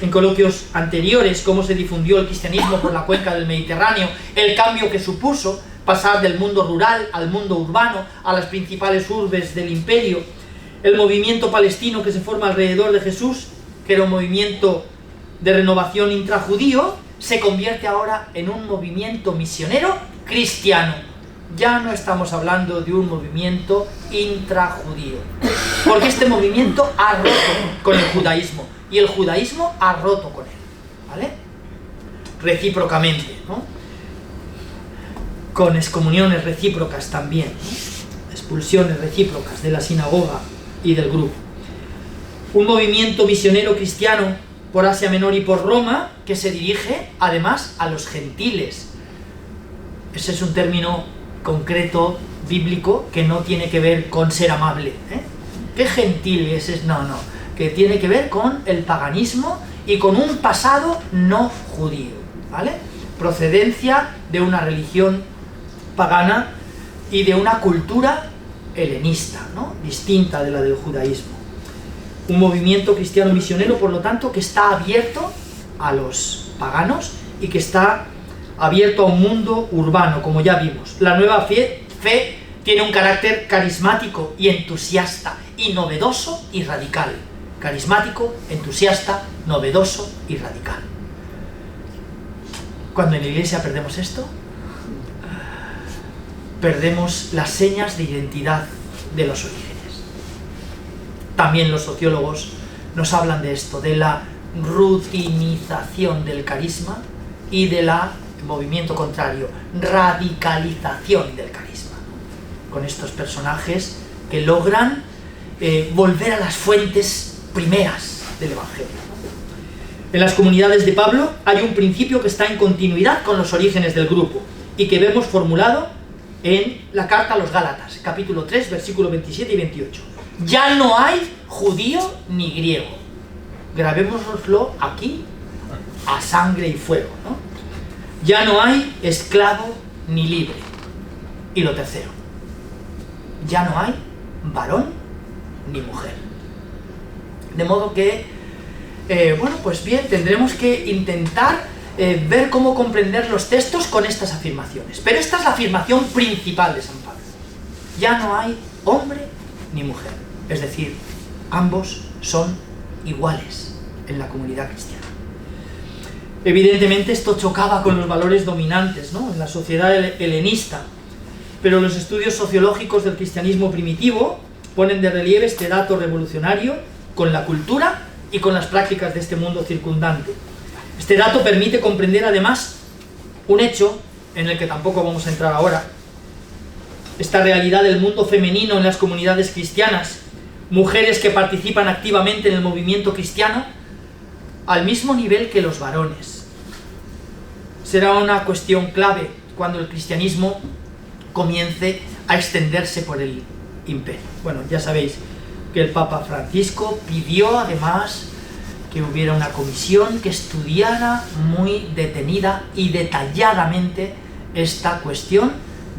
en coloquios anteriores cómo se difundió el cristianismo por la cuenca del Mediterráneo, el cambio que supuso pasar del mundo rural al mundo urbano, a las principales urbes del imperio, el movimiento palestino que se forma alrededor de Jesús, que era un movimiento de renovación intrajudío, se convierte ahora en un movimiento misionero cristiano. Ya no estamos hablando de un movimiento intrajudío, porque este movimiento ha roto con el judaísmo, y el judaísmo ha roto con él, ¿vale? Recíprocamente, ¿no? Con excomuniones recíprocas también, ¿no? Expulsiones recíprocas de la sinagoga y del grupo. Un movimiento misionero cristiano por Asia Menor y por Roma, que se dirige además a los gentiles. Ese es un término concreto, bíblico, que no tiene que ver con ser amable, ¿eh? ¿Qué gentil es? No, que tiene que ver con el paganismo y con un pasado no judío, ¿vale? Procedencia de una religión pagana y de una cultura helenista, ¿no? Distinta de la del judaísmo. Un movimiento cristiano misionero, por lo tanto, que está abierto a los paganos y que está abierto a un mundo urbano, como ya vimos. La nueva fe tiene un carácter carismático y entusiasta, y novedoso y radical. Carismático, entusiasta, novedoso y radical. Cuando en la iglesia perdemos esto, perdemos las señas de identidad de los orígenes. También los sociólogos nos hablan de esto, de la rutinización del carisma y del movimiento contrario, radicalización del carisma, con estos personajes que logran volver a las fuentes primeras del Evangelio. En las comunidades de Pablo hay un principio que está en continuidad con los orígenes del grupo y que vemos formulado en la carta a los Gálatas, capítulo 3, versículos 27 y 28. Ya no hay judío ni griego. Grabémoslo aquí a sangre y fuego, ¿no? Ya no hay esclavo ni libre. Y lo tercero, ya no hay varón ni mujer. De modo que, bueno, pues bien, tendremos que intentar ver cómo comprender los textos con estas afirmaciones. Pero esta es la afirmación principal de San Pablo. Ya no hay hombre ni mujer. Es decir, ambos son iguales en la comunidad cristiana. Evidentemente esto chocaba con los valores dominantes, ¿no?, en la sociedad helenista, pero los estudios sociológicos del cristianismo primitivo ponen de relieve este dato revolucionario con la cultura y con las prácticas de este mundo circundante. Este dato permite comprender además un hecho en el que tampoco vamos a entrar ahora, esta realidad del mundo femenino en las comunidades cristianas, mujeres que participan activamente en el movimiento cristiano al mismo nivel que los varones. Será una cuestión clave cuando el cristianismo comience a extenderse por el imperio. Bueno, ya sabéis que el Papa Francisco pidió además que hubiera una comisión que estudiara muy detenida y detalladamente esta cuestión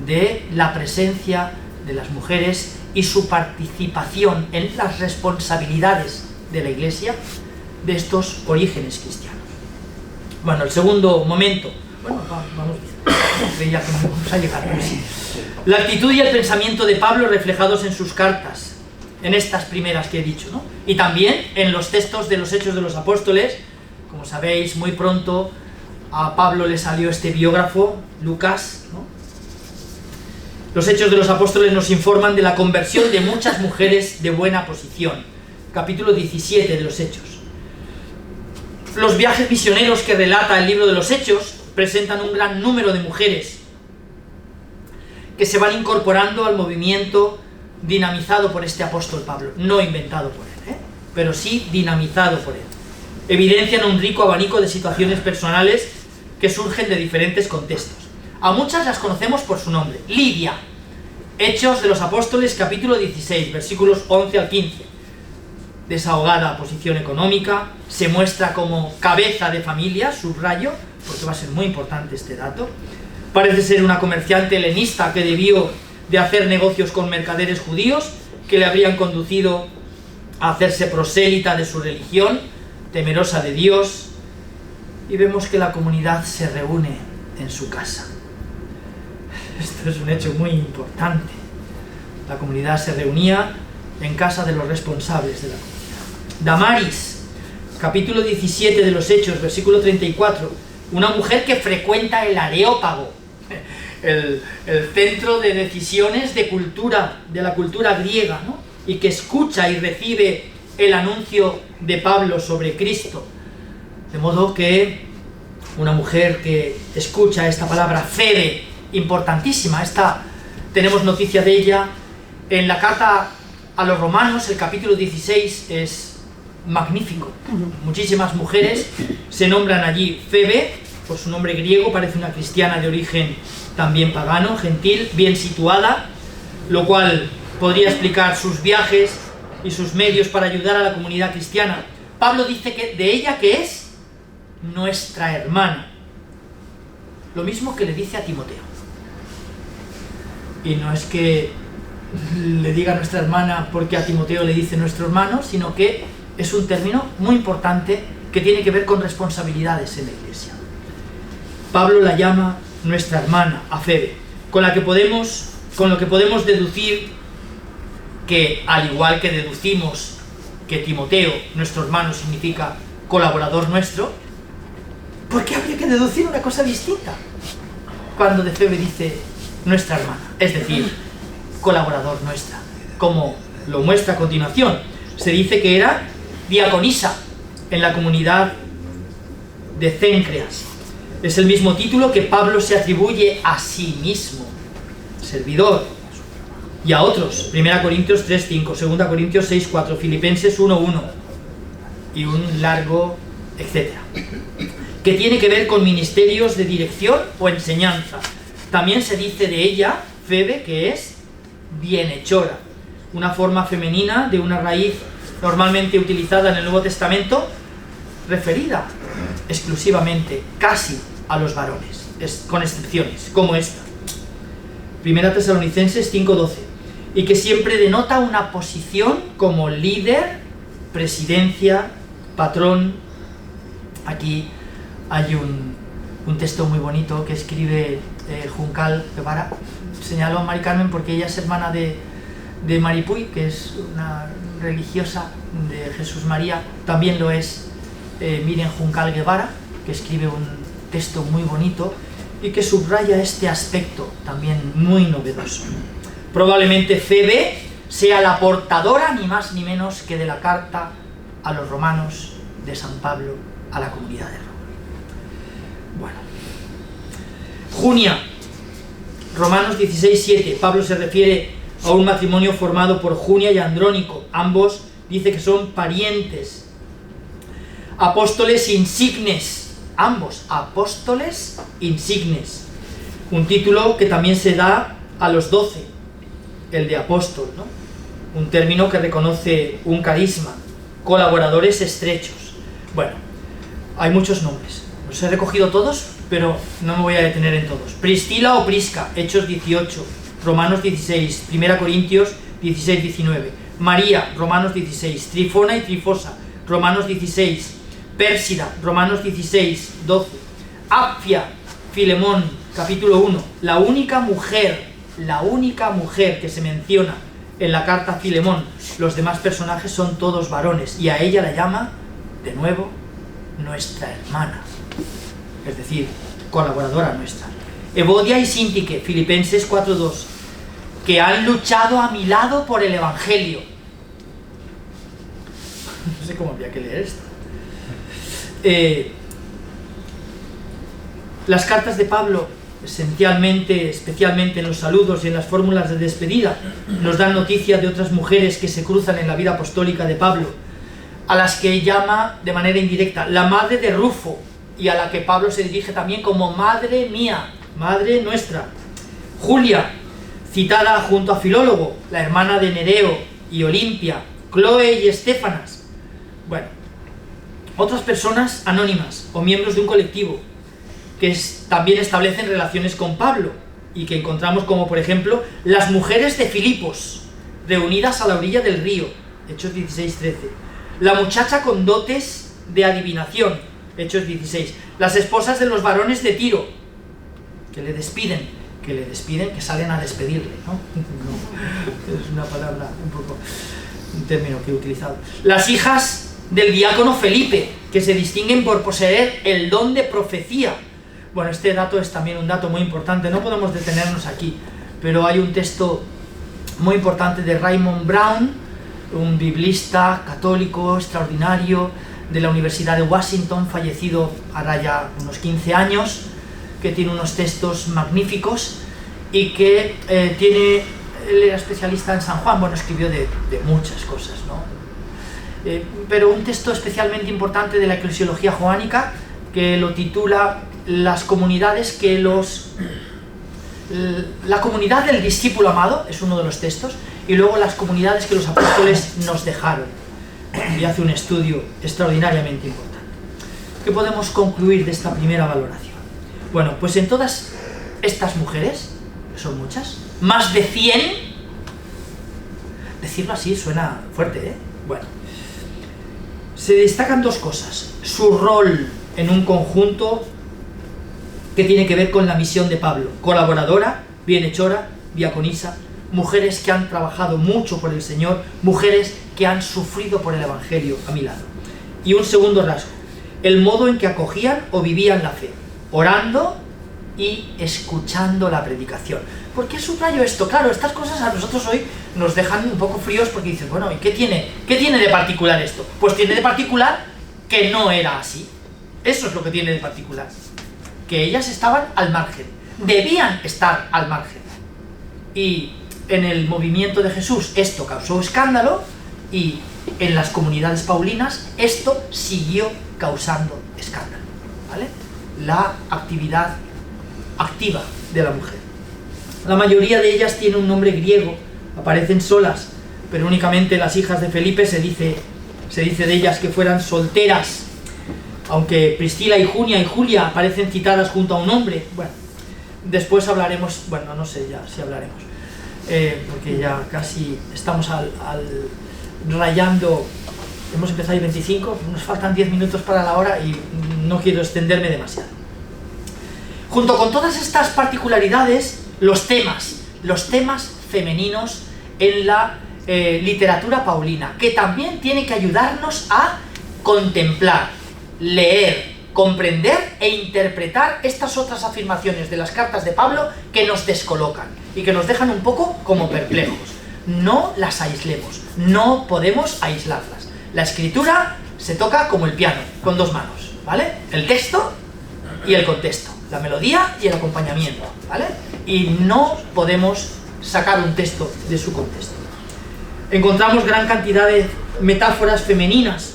de la presencia de las mujeres y su participación en las responsabilidades de la Iglesia de estos orígenes cristianos. Bueno, el segundo momento, bueno, vamos bien, veía que no vamos a llegar, pero sí. La actitud y el pensamiento de Pablo reflejados en sus cartas. en estas primeras que he dicho, ¿no? Y también en los textos de los Hechos de los Apóstoles. Como sabéis, muy pronto a Pablo le salió este biógrafo, Lucas, ¿no? Los Hechos de los Apóstoles nos informan de la conversión de muchas mujeres de buena posición. Capítulo 17 de los Hechos. Los viajes misioneros que relata el libro de los Hechos presentan un gran número de mujeres que se van incorporando al movimiento dinamizado por este apóstol Pablo, no inventado por él, pero sí dinamizado por él. Evidencian un rico abanico de situaciones personales que surgen de diferentes contextos. A muchas las conocemos por su nombre. Lidia, Hechos de los Apóstoles, capítulo 16, versículos 11 al 15. Desahogada posición económica, se muestra como cabeza de familia, subrayo, porque va a ser muy importante este dato. Parece ser una comerciante helenista que debió de hacer negocios con mercaderes judíos que le habrían conducido a hacerse prosélita de su religión, temerosa de Dios, y vemos que la comunidad se reúne en su casa. Esto es un hecho muy importante. La comunidad se reunía en casa de los responsables de la comunidad. Damaris, capítulo 17 de los Hechos, versículo 34, una mujer que frecuenta el Areópago, el centro de decisiones de la cultura griega, ¿no? Y que escucha y recibe el anuncio de Pablo sobre Cristo. De modo que una mujer que escucha esta palabra, Febe, importantísima, tenemos noticia de ella en la carta a los romanos, el capítulo 16 es magnífico. Muchísimas mujeres se nombran allí. Febe, por su nombre griego, parece una cristiana de origen también pagano, gentil, bien situada, lo cual podría explicar sus viajes y sus medios para ayudar a la comunidad cristiana. Pablo dice que de ella que es nuestra hermana, lo mismo que le dice a Timoteo. Y no es que le diga nuestra hermana porque a Timoteo le dice nuestro hermano, sino que es un término muy importante que tiene que ver con responsabilidades en la iglesia. Pablo la llama nuestra hermana, a Febe, con lo que podemos deducir que, al igual que deducimos que Timoteo, nuestro hermano, significa colaborador nuestro, ¿por qué habría que deducir una cosa distinta cuando de Febe dice nuestra hermana? Es decir, colaborador nuestra, como lo muestra a continuación. Se dice que era diaconisa en la comunidad de Céncreas. Es el mismo título que Pablo se atribuye a sí mismo, servidor, y a otros. 1 Corintios 3:5, 2 Corintios 6:4, Filipenses 1:1 y un largo etcétera, que tiene que ver con ministerios de dirección o enseñanza. También se dice de ella, Febe, que es bienhechora, una forma femenina de una raíz normalmente utilizada en el Nuevo Testamento, referida exclusivamente, casi, a los varones, con excepciones, como esta. 1 Tesalonicenses 5:12, y que siempre denota una posición como líder, presidencia, patrón. Aquí hay un texto muy bonito que escribe Juncal Guevara. Señaló a Mari Carmen porque ella es hermana de Maripuy, que es una religiosa de Jesús María. También lo es Miren Juncal Guevara, que escribe un texto muy bonito y que subraya este aspecto también muy novedoso. Probablemente Febe sea la portadora ni más ni menos que de la carta a los romanos de San Pablo a la comunidad de Roma. Bueno, Junia, Romanos 16:7, Pablo se refiere a un matrimonio formado por Junia y Andrónico, ambos dice que son parientes. Apóstoles insignes, ambos apóstoles insignes, un título que también se da a los 12, el de apóstol, ¿no? Un término que reconoce un carisma, colaboradores estrechos. Bueno, hay muchos nombres, los he recogido todos, pero no me voy a detener en todos. Priscila o Prisca, Hechos 18, Romanos 16, 1 Corintios 16-19, María, Romanos 16, Trifona y Trifosa, Romanos 16, Pérsida, Romanos 16, 12, Apfia, Filemón, capítulo 1, la única mujer que se menciona en la carta a Filemón. Los demás personajes son todos varones y a ella la llama, de nuevo, nuestra hermana, es decir, colaboradora nuestra. Evodia y Síntique, Filipenses 4:2, que han luchado a mi lado por el Evangelio. No sé cómo había que leer esto. Las cartas de Pablo, especialmente en los saludos y en las fórmulas de despedida, nos dan noticia de otras mujeres que se cruzan en la vida apostólica de Pablo, a las que llama de manera indirecta la madre de Rufo, y a la que Pablo se dirige también como madre mía, madre nuestra. Julia, citada junto a Filólogo, la hermana de Nereo y Olimpia, Cloe y Estéfanas. Bueno, otras personas anónimas o miembros de un colectivo que también establecen relaciones con Pablo y que encontramos como, por ejemplo, las mujeres de Filipos, reunidas a la orilla del río, Hechos 16:13. La muchacha con dotes de adivinación, Hechos 16. Las esposas de los varones de Tiro, que le despiden, que salen a despedirle, ¿no? No, es una palabra un término que he utilizado. Las hijas del diácono Felipe, que se distinguen por poseer el don de profecía. Bueno, este dato es también un dato muy importante, no podemos detenernos aquí, pero hay un texto muy importante de Raymond Brown, un biblista católico extraordinario de la Universidad de Washington, fallecido hará ya unos 15 años, que tiene unos textos magníficos y que él era especialista en San Juan, bueno, escribió de muchas cosas, ¿no? Pero un texto especialmente importante de la eclesiología joánica, que lo titula Las comunidades que la comunidad del discípulo amado, es uno de los textos, y luego las comunidades que los apóstoles nos dejaron, y hace un estudio extraordinariamente importante. ¿Qué podemos concluir de esta primera valoración? Bueno, pues en todas estas mujeres, que son muchas, más de 100, decirlo así suena fuerte, ¿eh? Bueno, se destacan dos cosas: su rol en un conjunto que tiene que ver con la misión de Pablo, colaboradora, bienhechora, diaconisa, mujeres que han trabajado mucho por el Señor, mujeres que han sufrido por el Evangelio a mi lado. Y un segundo rasgo, el modo en que acogían o vivían la fe, orando y escuchando la predicación. ¿Por qué subrayo esto? Claro, estas cosas a nosotros hoy nos dejan un poco fríos porque dicen, bueno, ¿y qué tiene de particular esto? Pues tiene de particular que no era así. Eso es lo que tiene de particular. Que ellas estaban al margen, debían estar al margen. Y en el movimiento de Jesús esto causó escándalo, y en las comunidades paulinas esto siguió causando escándalo, ¿vale? La actividad activa de la mujer. La mayoría de ellas tiene un nombre griego, aparecen solas, pero únicamente las hijas de Felipe se dice de ellas que fueran solteras, aunque Priscila y Julia aparecen citadas junto a un hombre. Bueno, después hablaremos, bueno, no sé ya si hablaremos, porque ya casi estamos rayando, hemos empezado el 25, nos faltan 10 minutos para la hora y no quiero extenderme demasiado. Junto con todas estas particularidades, los temas femeninos en la literatura paulina, que también tiene que ayudarnos a contemplar, leer, comprender e interpretar estas otras afirmaciones de las cartas de Pablo que nos descolocan y que nos dejan un poco como perplejos. No las aislemos, no podemos aislarlas. La escritura se toca como el piano, con dos manos, ¿vale? El texto y el contexto, la melodía y el acompañamiento, ¿vale? Y no podemos sacar un texto de su contexto. Encontramos gran cantidad de metáforas femeninas.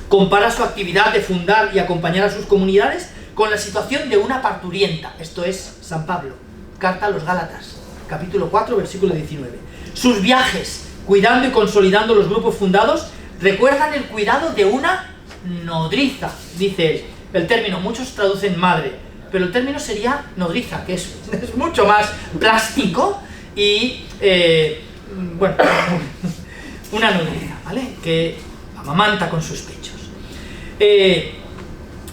Compara su actividad de fundar y acompañar a sus comunidades con la situación de una parturienta. Esto es San Pablo, carta a los Gálatas, capítulo 4, versículo 19. Sus viajes, cuidando y consolidando los grupos fundados, recuerdan el cuidado de una nodriza, dice él. El término, muchos traducen madre, pero el término sería nodriza, que es mucho más plástico y, bueno, una nodriza, ¿vale? Que amamanta con sus pechos.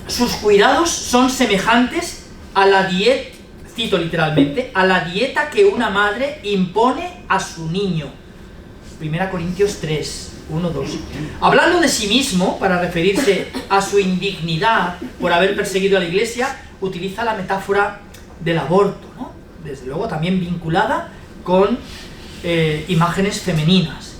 Sus cuidados son semejantes a la dieta, cito literalmente, a la dieta que una madre impone a su niño 1 Corintios 3, 1, 2. Hablando de sí mismo, para referirse a su indignidad por haber perseguido a la Iglesia, utiliza la metáfora del aborto, ¿no? Desde luego también vinculada con imágenes femeninas.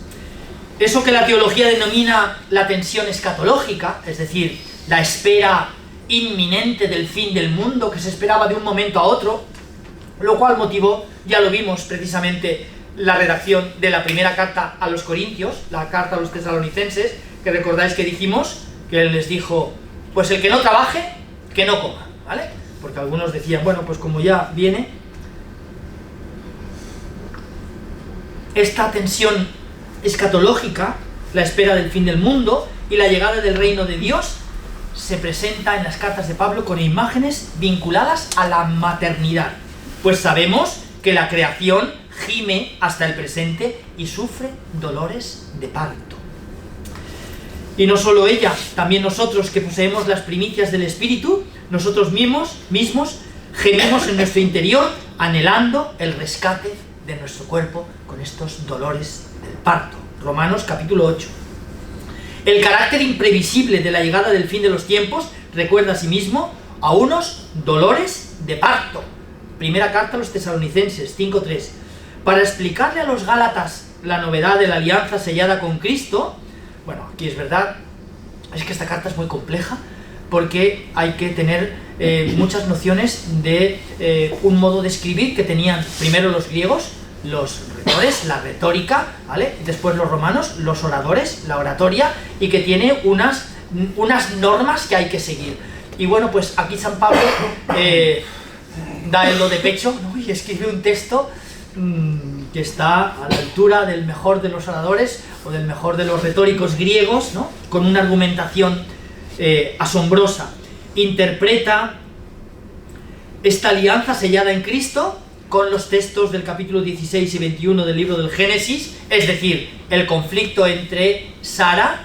Eso que la teología denomina la tensión escatológica, es decir, la espera inminente del fin del mundo que se esperaba de un momento a otro, lo cual motivó, ya lo vimos precisamente, la redacción de la primera carta a los Corintios, la carta a los tesalonicenses, que recordáis que dijimos que él les dijo, pues el que no trabaje, que no coma, ¿vale? Porque algunos decían, bueno, pues como ya viene esta tensión escatológica, la espera del fin del mundo y la llegada del reino de Dios, se presenta en las cartas de Pablo con imágenes vinculadas a la maternidad, pues sabemos que la creación gime hasta el presente y sufre dolores de parto. Y no solo ella, también nosotros que poseemos las primicias del Espíritu, nosotros mismos gemimos en nuestro interior anhelando el rescate de nuestro cuerpo con estos dolores del parto. Romanos capítulo 8. El carácter imprevisible de la llegada del fin de los tiempos recuerda asimismo a unos dolores de parto. Primera carta a los tesalonicenses 5:3. Para explicarle a los gálatas la novedad de la alianza sellada con Cristo, bueno, aquí es verdad, es que esta carta es muy compleja, porque hay que tener muchas nociones de un modo de escribir que tenían primero los griegos, los retores, la retórica, ¿vale? Después los romanos, los oradores, la oratoria, y que tiene unas normas que hay que seguir. Y bueno, pues aquí San Pablo da el do de pecho, ¿no? Y escribe un texto que está a la altura del mejor de los oradores o del mejor de los retóricos griegos, ¿no? Con una argumentación asombrosa. Interpreta esta alianza sellada en Cristo con los textos del capítulo 16 y 21 del libro del Génesis, es decir, el conflicto entre Sara,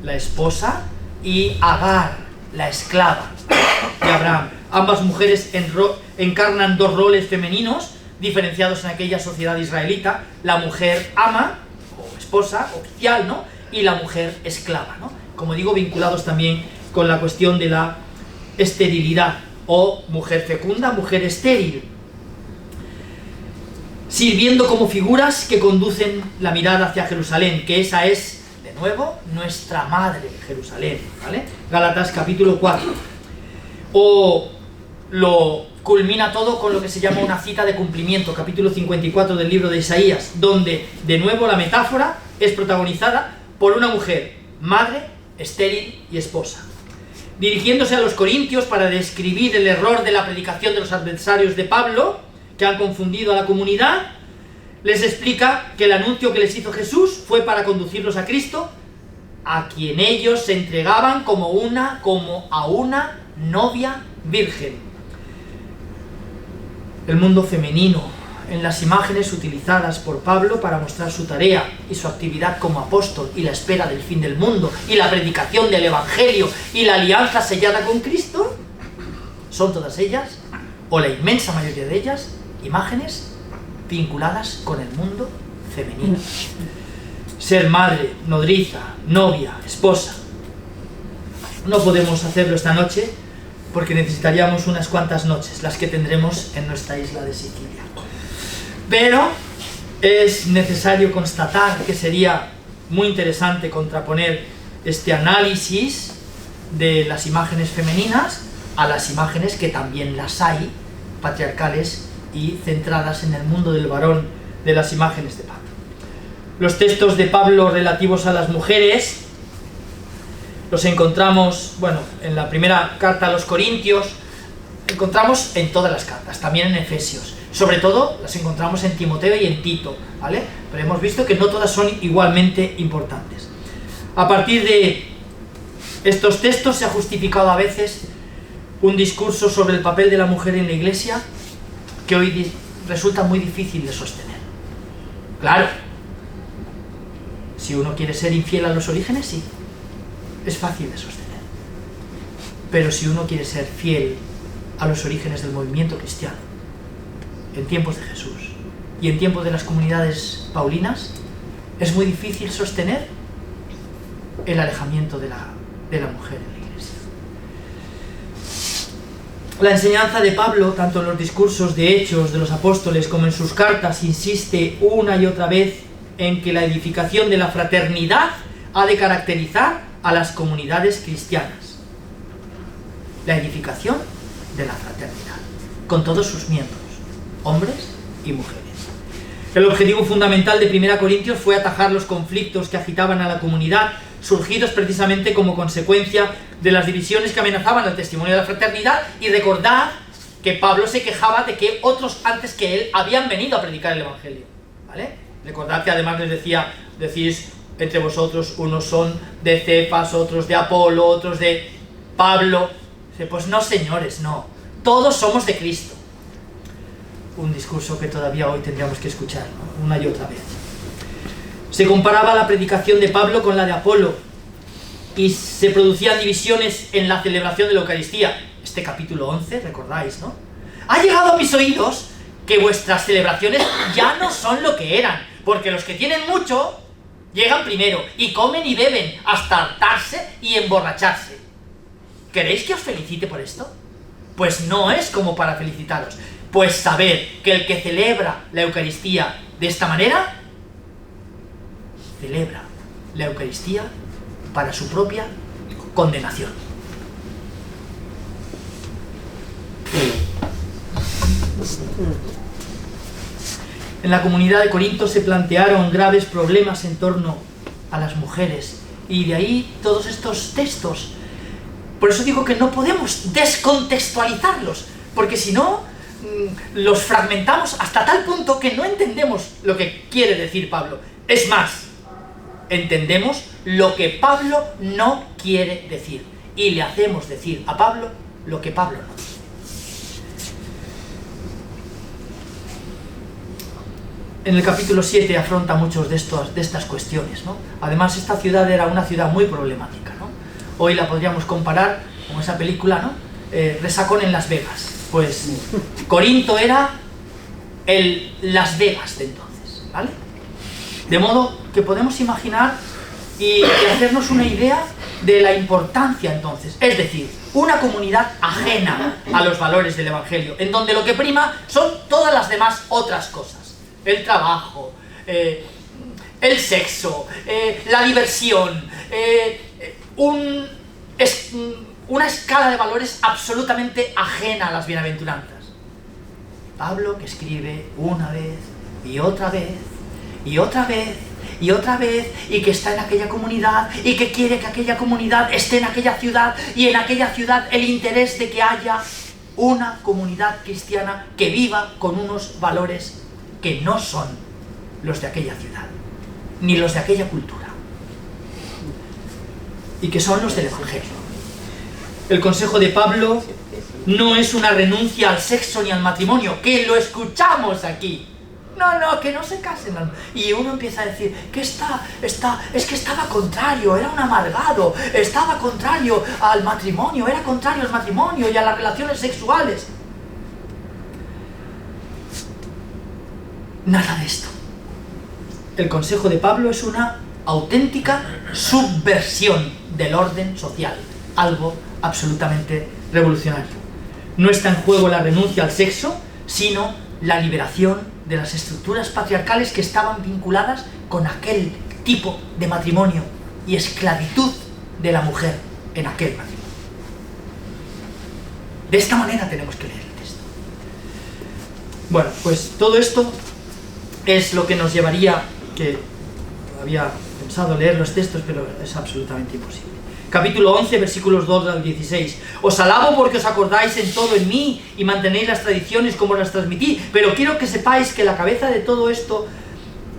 la esposa, y Agar, la esclava de Abraham. Ambas mujeres encarnan dos roles femeninos diferenciados en aquella sociedad israelita: la mujer ama, o esposa, oficial, ¿no? Y la mujer esclava, ¿no? Como digo, vinculados también con la cuestión de la esterilidad, o mujer fecunda, mujer estéril, sirviendo como figuras que conducen la mirada hacia Jerusalén, que esa es, de nuevo, nuestra madre Jerusalén, ¿vale? Gálatas capítulo 4. O lo culmina todo con lo que se llama una cita de cumplimiento, capítulo 54 del libro de Isaías, donde, de nuevo, la metáfora es protagonizada por una mujer, madre, estéril y esposa. Dirigiéndose a los corintios para describir el error de la predicación de los adversarios de Pablo, que han confundido a la comunidad, les explica que el anuncio que les hizo Jesús fue para conducirlos a Cristo, a quien ellos se entregaban como a una novia virgen. El mundo femenino en las imágenes utilizadas por Pablo para mostrar su tarea y su actividad como apóstol, y la espera del fin del mundo, y la predicación del Evangelio, y la alianza sellada con Cristo, son todas ellas, o la inmensa mayoría de ellas, imágenes vinculadas con el mundo femenino. Ser madre, nodriza, novia, esposa. No podemos hacerlo esta noche porque necesitaríamos unas cuantas noches, las que tendremos en nuestra isla de Sicilia. Pero es necesario constatar que sería muy interesante contraponer este análisis de las imágenes femeninas a las imágenes, que también las hay, patriarcales y centradas en el mundo del varón, de las imágenes de Pablo. Los textos de Pablo relativos a las mujeres los encontramos, bueno, en la primera carta a los Corintios, encontramos en todas las cartas, también en Efesios. Sobre todo las encontramos en Timoteo y en Tito, ¿vale? Pero hemos visto que no todas son igualmente importantes. A partir de estos textos se ha justificado a veces un discurso sobre el papel de la mujer en la Iglesia que hoy resulta muy difícil de sostener. Claro, si uno quiere ser infiel a los orígenes, sí, es fácil de sostener. Pero si uno quiere ser fiel a los orígenes del movimiento cristiano, en tiempos de Jesús y en tiempos de las comunidades paulinas, es muy difícil sostener el alejamiento de la mujer en la iglesia. La enseñanza de Pablo, tanto en los discursos de Hechos de los Apóstoles como en sus cartas, insiste una y otra vez en que la edificación de la fraternidad ha de caracterizar a las comunidades cristianas. La edificación de la fraternidad, con todos sus miembros, hombres y mujeres. El objetivo fundamental de 1 Corintios fue atajar los conflictos que agitaban a la comunidad, surgidos precisamente como consecuencia de las divisiones que amenazaban el testimonio de la fraternidad, y recordad que Pablo se quejaba de que otros antes que él habían venido a predicar el Evangelio, ¿vale? Recordad que además les decía, decís entre vosotros, unos son de Cefas, otros de Apolo, otros de Pablo. Pues no, señores, no. Todos somos de Cristo. Un discurso que todavía hoy tendríamos que escuchar, ¿no? Una y otra vez. Se comparaba la predicación de Pablo con la de Apolo y se producían divisiones en la celebración de la Eucaristía. Este capítulo 11, recordáis, ¿no? Ha llegado a mis oídos que vuestras celebraciones ya no son lo que eran, porque los que tienen mucho llegan primero y comen y beben hasta hartarse y emborracharse. ¿Queréis que os felicite por esto? Pues no es como para felicitaros. Pues sabed que el que celebra la Eucaristía de esta manera, celebra la Eucaristía para su propia condenación. En la comunidad de Corinto se plantearon graves problemas en torno a las mujeres, y de ahí todos estos textos. Por eso digo que no podemos descontextualizarlos, porque si no, los fragmentamos hasta tal punto que no entendemos lo que quiere decir Pablo. Es más, entendemos lo que Pablo no quiere decir, y le hacemos decir a Pablo lo que Pablo no dice. En el capítulo 7 afronta muchos de estas cuestiones, ¿no? Además, esta ciudad era una ciudad muy problemática, ¿no? Hoy la podríamos comparar con esa película, ¿no? Resacón en Las Vegas. Pues Corinto era el Las Vegas de entonces, ¿vale? De modo que podemos imaginar y hacernos una idea de la importancia entonces. Es decir, una comunidad ajena a los valores del Evangelio, en donde lo que prima son todas las demás otras cosas. El trabajo, el sexo, la diversión, una escala de valores absolutamente ajena a las bienaventuranzas. Pablo, que escribe una vez y otra vez y otra vez y otra vez, y que está en aquella comunidad y que quiere que aquella comunidad esté en aquella ciudad, y en aquella ciudad el interés de que haya una comunidad cristiana que viva con unos valores que no son los de aquella ciudad, ni los de aquella cultura, y que son los del Evangelio. El consejo de Pablo no es una renuncia al sexo ni al matrimonio, que lo escuchamos aquí. No, que no se casen. Y uno empieza a decir que es que estaba contrario, era un amargado, estaba contrario al matrimonio, era contrario al matrimonio y a las relaciones sexuales. Nada de esto. El consejo de Pablo es una auténtica subversión del orden social, algo absolutamente revolucionario. No está en juego la renuncia al sexo, sino la liberación de las estructuras patriarcales que estaban vinculadas con aquel tipo de matrimonio y esclavitud de la mujer en aquel matrimonio. De esta manera tenemos que leer el texto. Bueno, pues todo esto es lo que nos llevaría, que había pensado leer los textos, pero es absolutamente imposible. Capítulo 11, versículos 2 al 16. Os alabo porque os acordáis en todo en mí y mantenéis las tradiciones como las transmití, pero quiero que sepáis que la cabeza de todo esto,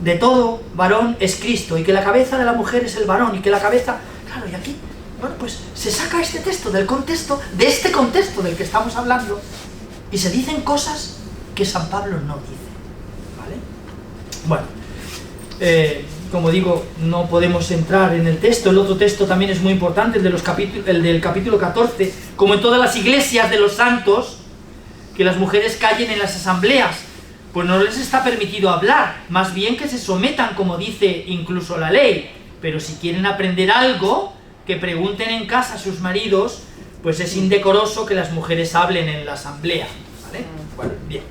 de todo varón, es Cristo, y que la cabeza de la mujer es el varón, y que la cabeza... Claro, y aquí, bueno, pues se saca este texto del contexto, de este contexto del que estamos hablando, y se dicen cosas que San Pablo no dice, ¿vale? Bueno, como digo, no podemos entrar en el texto. El otro texto también es muy importante, el del capítulo 14. Como en todas las iglesias de los santos, que las mujeres callen en las asambleas, pues no les está permitido hablar, más bien que se sometan, como dice incluso la ley. Pero si quieren aprender algo, que pregunten en casa a sus maridos, pues es indecoroso que las mujeres hablen en la asamblea, ¿vale? Bueno, bien.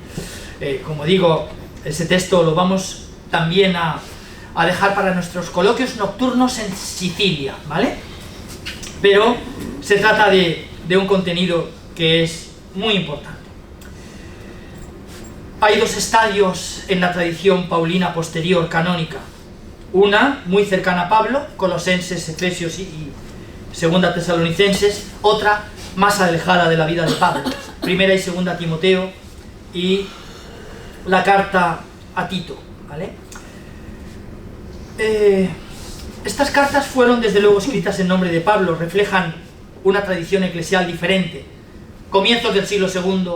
Como digo, ese texto lo vamos también a dejar para nuestros coloquios nocturnos en Sicilia, ¿vale? Pero se trata de un contenido que es muy importante. Hay dos estadios en la tradición paulina posterior canónica. Una muy cercana a Pablo, Colosenses, Efesios y Segunda Tesalonicenses. Otra más alejada de la vida de Pablo, Primera y Segunda Timoteo y la carta a Tito, ¿vale? Estas cartas fueron desde luego escritas en nombre de Pablo, reflejan una tradición eclesial diferente. Comienzos del siglo II,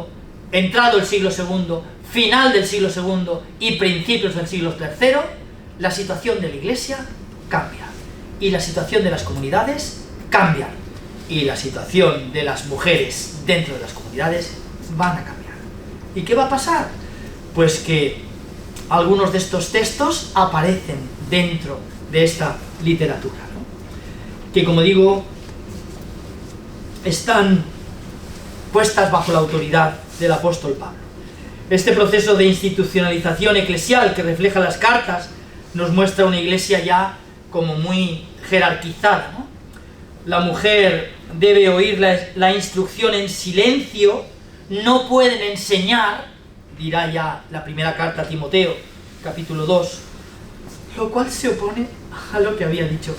entrado el siglo II, final del siglo II y principios del siglo III, la situación de la Iglesia cambia. Y la situación de las comunidades cambia. Y la situación de las mujeres dentro de las comunidades van a cambiar. ¿Y qué va a pasar? Pues que algunos de estos textos aparecen dentro de esta literatura, ¿no? Que, como digo, están puestas bajo la autoridad del apóstol Pablo. Este proceso de institucionalización eclesial que refleja las cartas nos muestra una iglesia ya como muy jerarquizada, ¿no? La mujer debe oír la instrucción en silencio, no pueden enseñar, dirá ya la primera carta a Timoteo, capítulo 2, lo cual se opone a lo que había dicho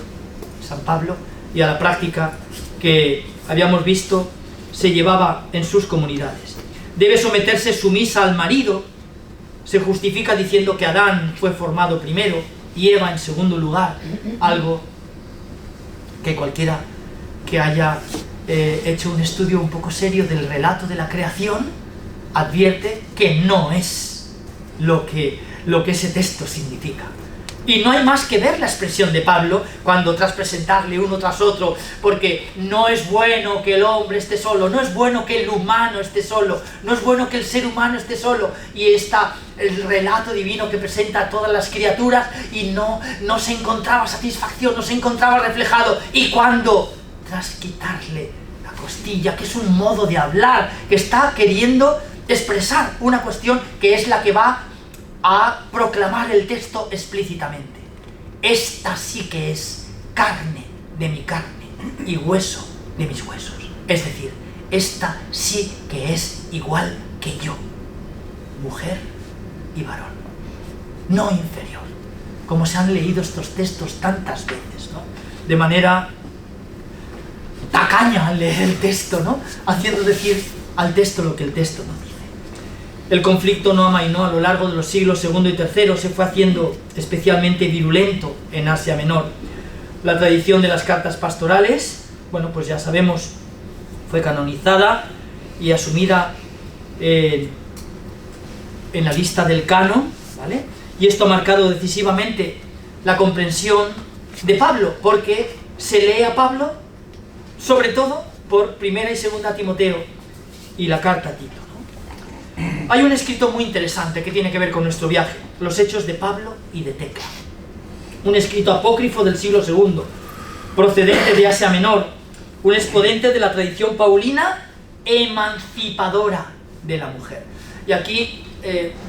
San Pablo y a la práctica que habíamos visto se llevaba en sus comunidades. Debe someterse sumisa al marido, se justifica diciendo que Adán fue formado primero y Eva en segundo lugar, algo que cualquiera que haya hecho un estudio un poco serio del relato de la creación advierte que no es lo que ese texto significa. Y no hay más que ver la expresión de Pablo cuando, tras presentarle uno tras otro, porque no es bueno que el hombre esté solo, no es bueno que el humano esté solo, no es bueno que el ser humano esté solo, y está el relato divino que presenta a todas las criaturas y no se encontraba satisfacción, no se encontraba reflejado. Y cuando, tras quitarle la costilla, que es un modo de hablar, que está queriendo expresar una cuestión que es la que va a proclamar el texto explícitamente. Esta sí que es carne de mi carne y hueso de mis huesos. Es decir, esta sí que es igual que yo, mujer y varón, no inferior. Como se han leído estos textos tantas veces, ¿no? De manera tacaña al leer el texto, ¿no? Haciendo decir al texto lo que el texto no dice. El conflicto no amainó a lo largo de los siglos II y III, se fue haciendo especialmente virulento en Asia Menor. La tradición de las cartas pastorales, bueno, pues ya sabemos, fue canonizada y asumida en la lista del canon, ¿vale? Y esto ha marcado decisivamente la comprensión de Pablo, porque se lee a Pablo sobre todo por Primera y Segunda Timoteo y la carta a Tito. Hay un escrito muy interesante que tiene que ver con nuestro viaje, los Hechos de Pablo y de Tecla. Un escrito apócrifo del siglo II, procedente de Asia Menor, un exponente de la tradición paulina emancipadora de la mujer. Y aquí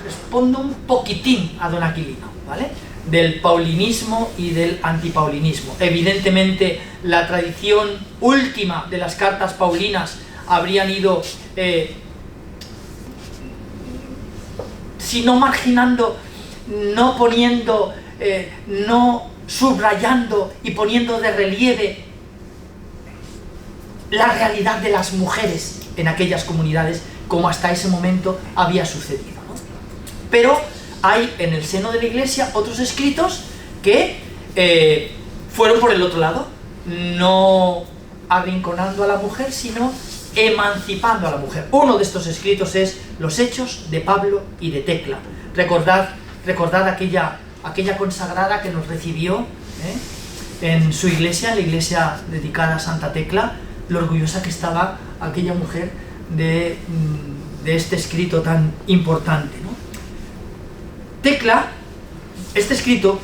respondo un poquitín a don Aquilino, ¿vale? Del paulinismo y del antipaulinismo. Evidentemente, la tradición última de las cartas paulinas habrían ido si no marginando, no poniendo, no subrayando y poniendo de relieve la realidad de las mujeres en aquellas comunidades, como hasta ese momento había sucedido, ¿no? Pero hay en el seno de la Iglesia otros escritos que fueron por el otro lado, no arrinconando a la mujer, sino emancipando a la mujer. Uno de estos escritos es Los Hechos de Pablo y de Tecla. Recordad aquella consagrada que nos recibió en su iglesia, en la iglesia dedicada a Santa Tecla, lo orgullosa que estaba aquella mujer de este escrito tan importante, ¿no? Tecla, este escrito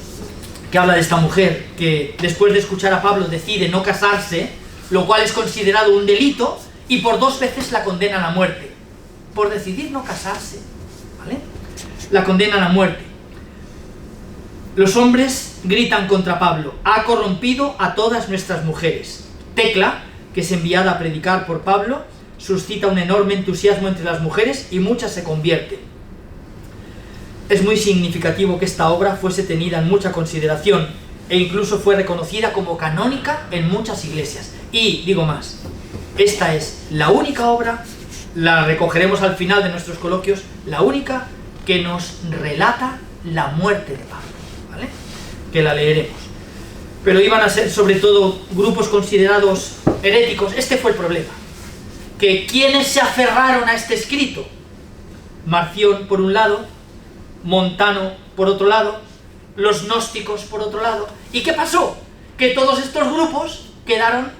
que habla de esta mujer que después de escuchar a Pablo decide no casarse, lo cual es considerado un delito, y por 2 veces la condenan a muerte por decidir no casarse, ¿vale? La condenan a muerte. Los hombres gritan contra Pablo: ha corrompido a todas nuestras mujeres. Tecla, que es enviada a predicar por Pablo, suscita un enorme entusiasmo entre las mujeres y muchas se convierten. Es muy significativo que esta obra fuese tenida en mucha consideración e incluso fue reconocida como canónica en muchas iglesias. Y digo más, esta es la única obra, la recogeremos al final de nuestros coloquios, la única que nos relata la muerte de Pablo, ¿vale? Que la leeremos. Pero iban a ser sobre todo grupos considerados heréticos. Este fue el problema, que quienes se aferraron a este escrito: Marción por un lado, Montano por otro lado, los gnósticos por otro lado. ¿Y qué pasó? Que todos estos grupos quedaron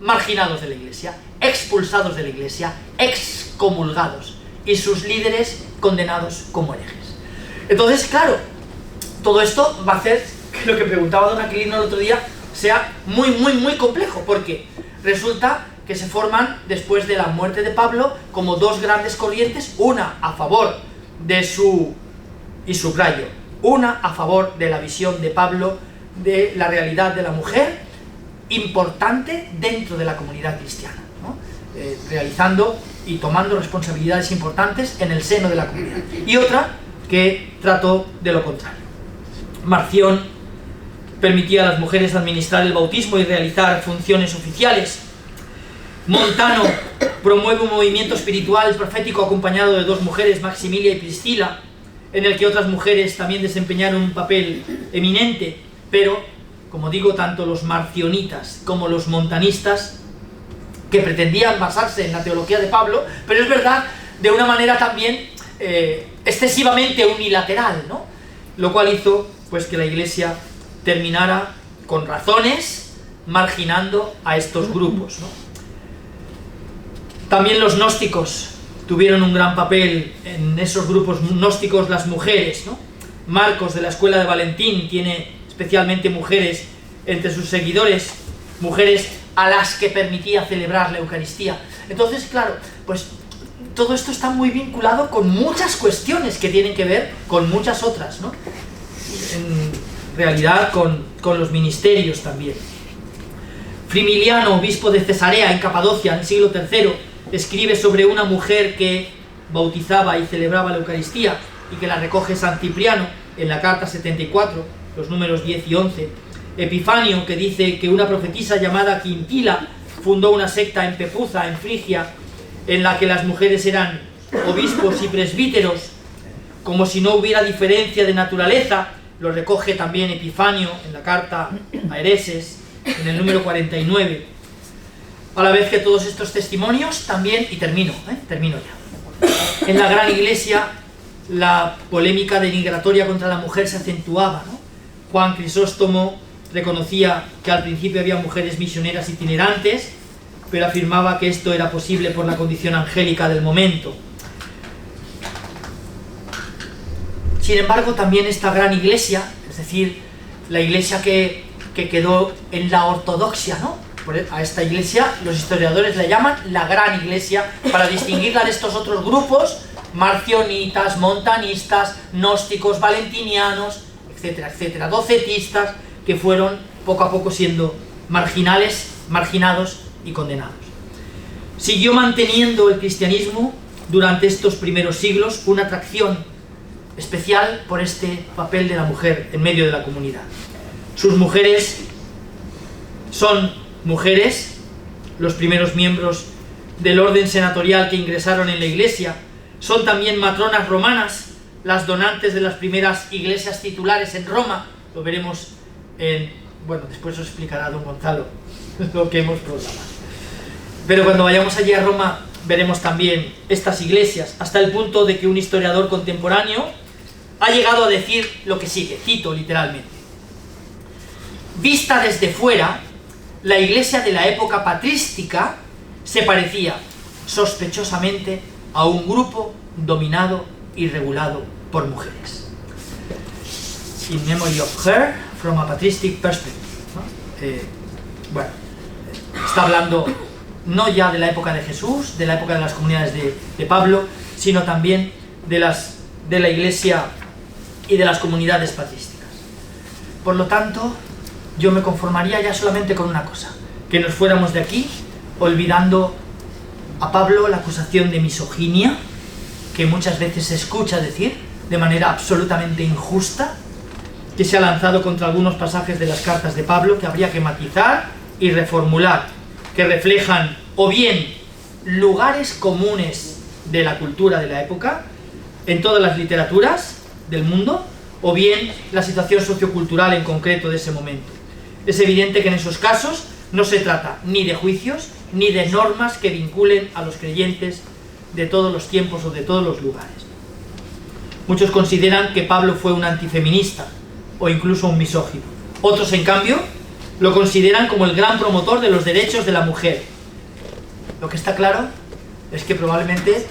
marginados de la iglesia, expulsados de la iglesia, excomulgados, y sus líderes condenados como herejes. Entonces, claro, todo esto va a hacer que lo que preguntaba don Aquilino el otro día sea muy complejo, porque resulta que se forman, después de la muerte de Pablo, como 2 grandes corrientes, una a favor de su, y subrayo, una a favor de la visión de Pablo de la realidad de la mujer, importante dentro de la comunidad cristiana, ¿no? Realizando y tomando responsabilidades importantes en el seno de la comunidad. Y otra que trató de lo contrario. Marción permitía a las mujeres administrar el bautismo y realizar funciones oficiales. Montano promueve un movimiento espiritual profético acompañado de 2 mujeres, Maximilia y Priscila, en el que otras mujeres también desempeñaron un papel eminente, pero, como digo, tanto los marcionitas como los montanistas, que pretendían basarse en la teología de Pablo, pero es verdad, de una manera también excesivamente unilateral, ¿no? Lo cual hizo pues que la iglesia terminara, con razones, marginando a estos grupos, ¿no? También los gnósticos tuvieron un gran papel en esos grupos gnósticos, las mujeres, ¿no? Marcos, de la escuela de Valentín, tiene especialmente mujeres entre sus seguidores, mujeres a las que permitía celebrar la Eucaristía. Entonces, claro, pues todo esto está muy vinculado con muchas cuestiones que tienen que ver con muchas otras, ¿no? En realidad con los ministerios también. Frimiliano, obispo de Cesarea en Capadocia, en el siglo III, escribe sobre una mujer que bautizaba y celebraba la Eucaristía y que la recoge San Cipriano en la carta 74, los números 10 y 11. Epifanio, que dice que una profetisa llamada Quintila fundó una secta en Pepuza, en Frigia, en la que las mujeres eran obispos y presbíteros, como si no hubiera diferencia de naturaleza. Lo recoge también Epifanio en la carta a Hereses, en el número 49. A la vez que todos estos testimonios también, y termino ya, en la gran iglesia la polémica denigratoria contra la mujer se acentuaba, ¿no? Juan Crisóstomo reconocía que al principio había mujeres misioneras itinerantes, pero afirmaba que esto era posible por la condición angélica del momento. Sin embargo, también esta gran iglesia, es decir, la iglesia que quedó en la ortodoxia, ¿no? A esta iglesia los historiadores la llaman la gran iglesia, para distinguirla de estos otros grupos, marcionitas, montanistas, gnósticos, valentinianos, etcétera, etcétera, docetistas, que fueron poco a poco siendo marginados y condenados. Siguió manteniendo el cristianismo durante estos primeros siglos una atracción especial por este papel de la mujer en medio de la comunidad. Sus mujeres son mujeres, los primeros miembros del orden senatorial que ingresaron en la iglesia, son también matronas romanas, las donantes de las primeras iglesias titulares en Roma. Lo veremos bueno, después os explicará don Gonzalo lo que hemos programado. Pero cuando vayamos allí a Roma veremos también estas iglesias, hasta el punto de que un historiador contemporáneo ha llegado a decir lo que sigue, cito literalmente: vista desde fuera, la iglesia de la época patrística se parecía sospechosamente a un grupo dominado y regulado por mujeres. in memory of her from a patristic perspective, ¿no? Bueno, está hablando no ya de la época de Jesús, de la época de las comunidades de Pablo, sino también de la Iglesia y de las comunidades patrísticas. Por lo tanto, yo me conformaría ya solamente con una cosa, que nos fuéramos de aquí olvidando a Pablo la acusación de misoginia, que muchas veces se escucha decir de manera absolutamente injusta, que se ha lanzado contra algunos pasajes de las cartas de Pablo, que habría que matizar y reformular, que reflejan o bien lugares comunes de la cultura de la época, en todas las literaturas del mundo, o bien la situación sociocultural en concreto de ese momento. Es evidente que en esos casos no se trata ni de juicios, ni de normas que vinculen a los creyentes de todos los tiempos o de todos los lugares. Muchos consideran que Pablo fue un antifeminista o incluso un misógino. Otros, en cambio, lo consideran como el gran promotor de los derechos de la mujer. Lo que está claro es que probablemente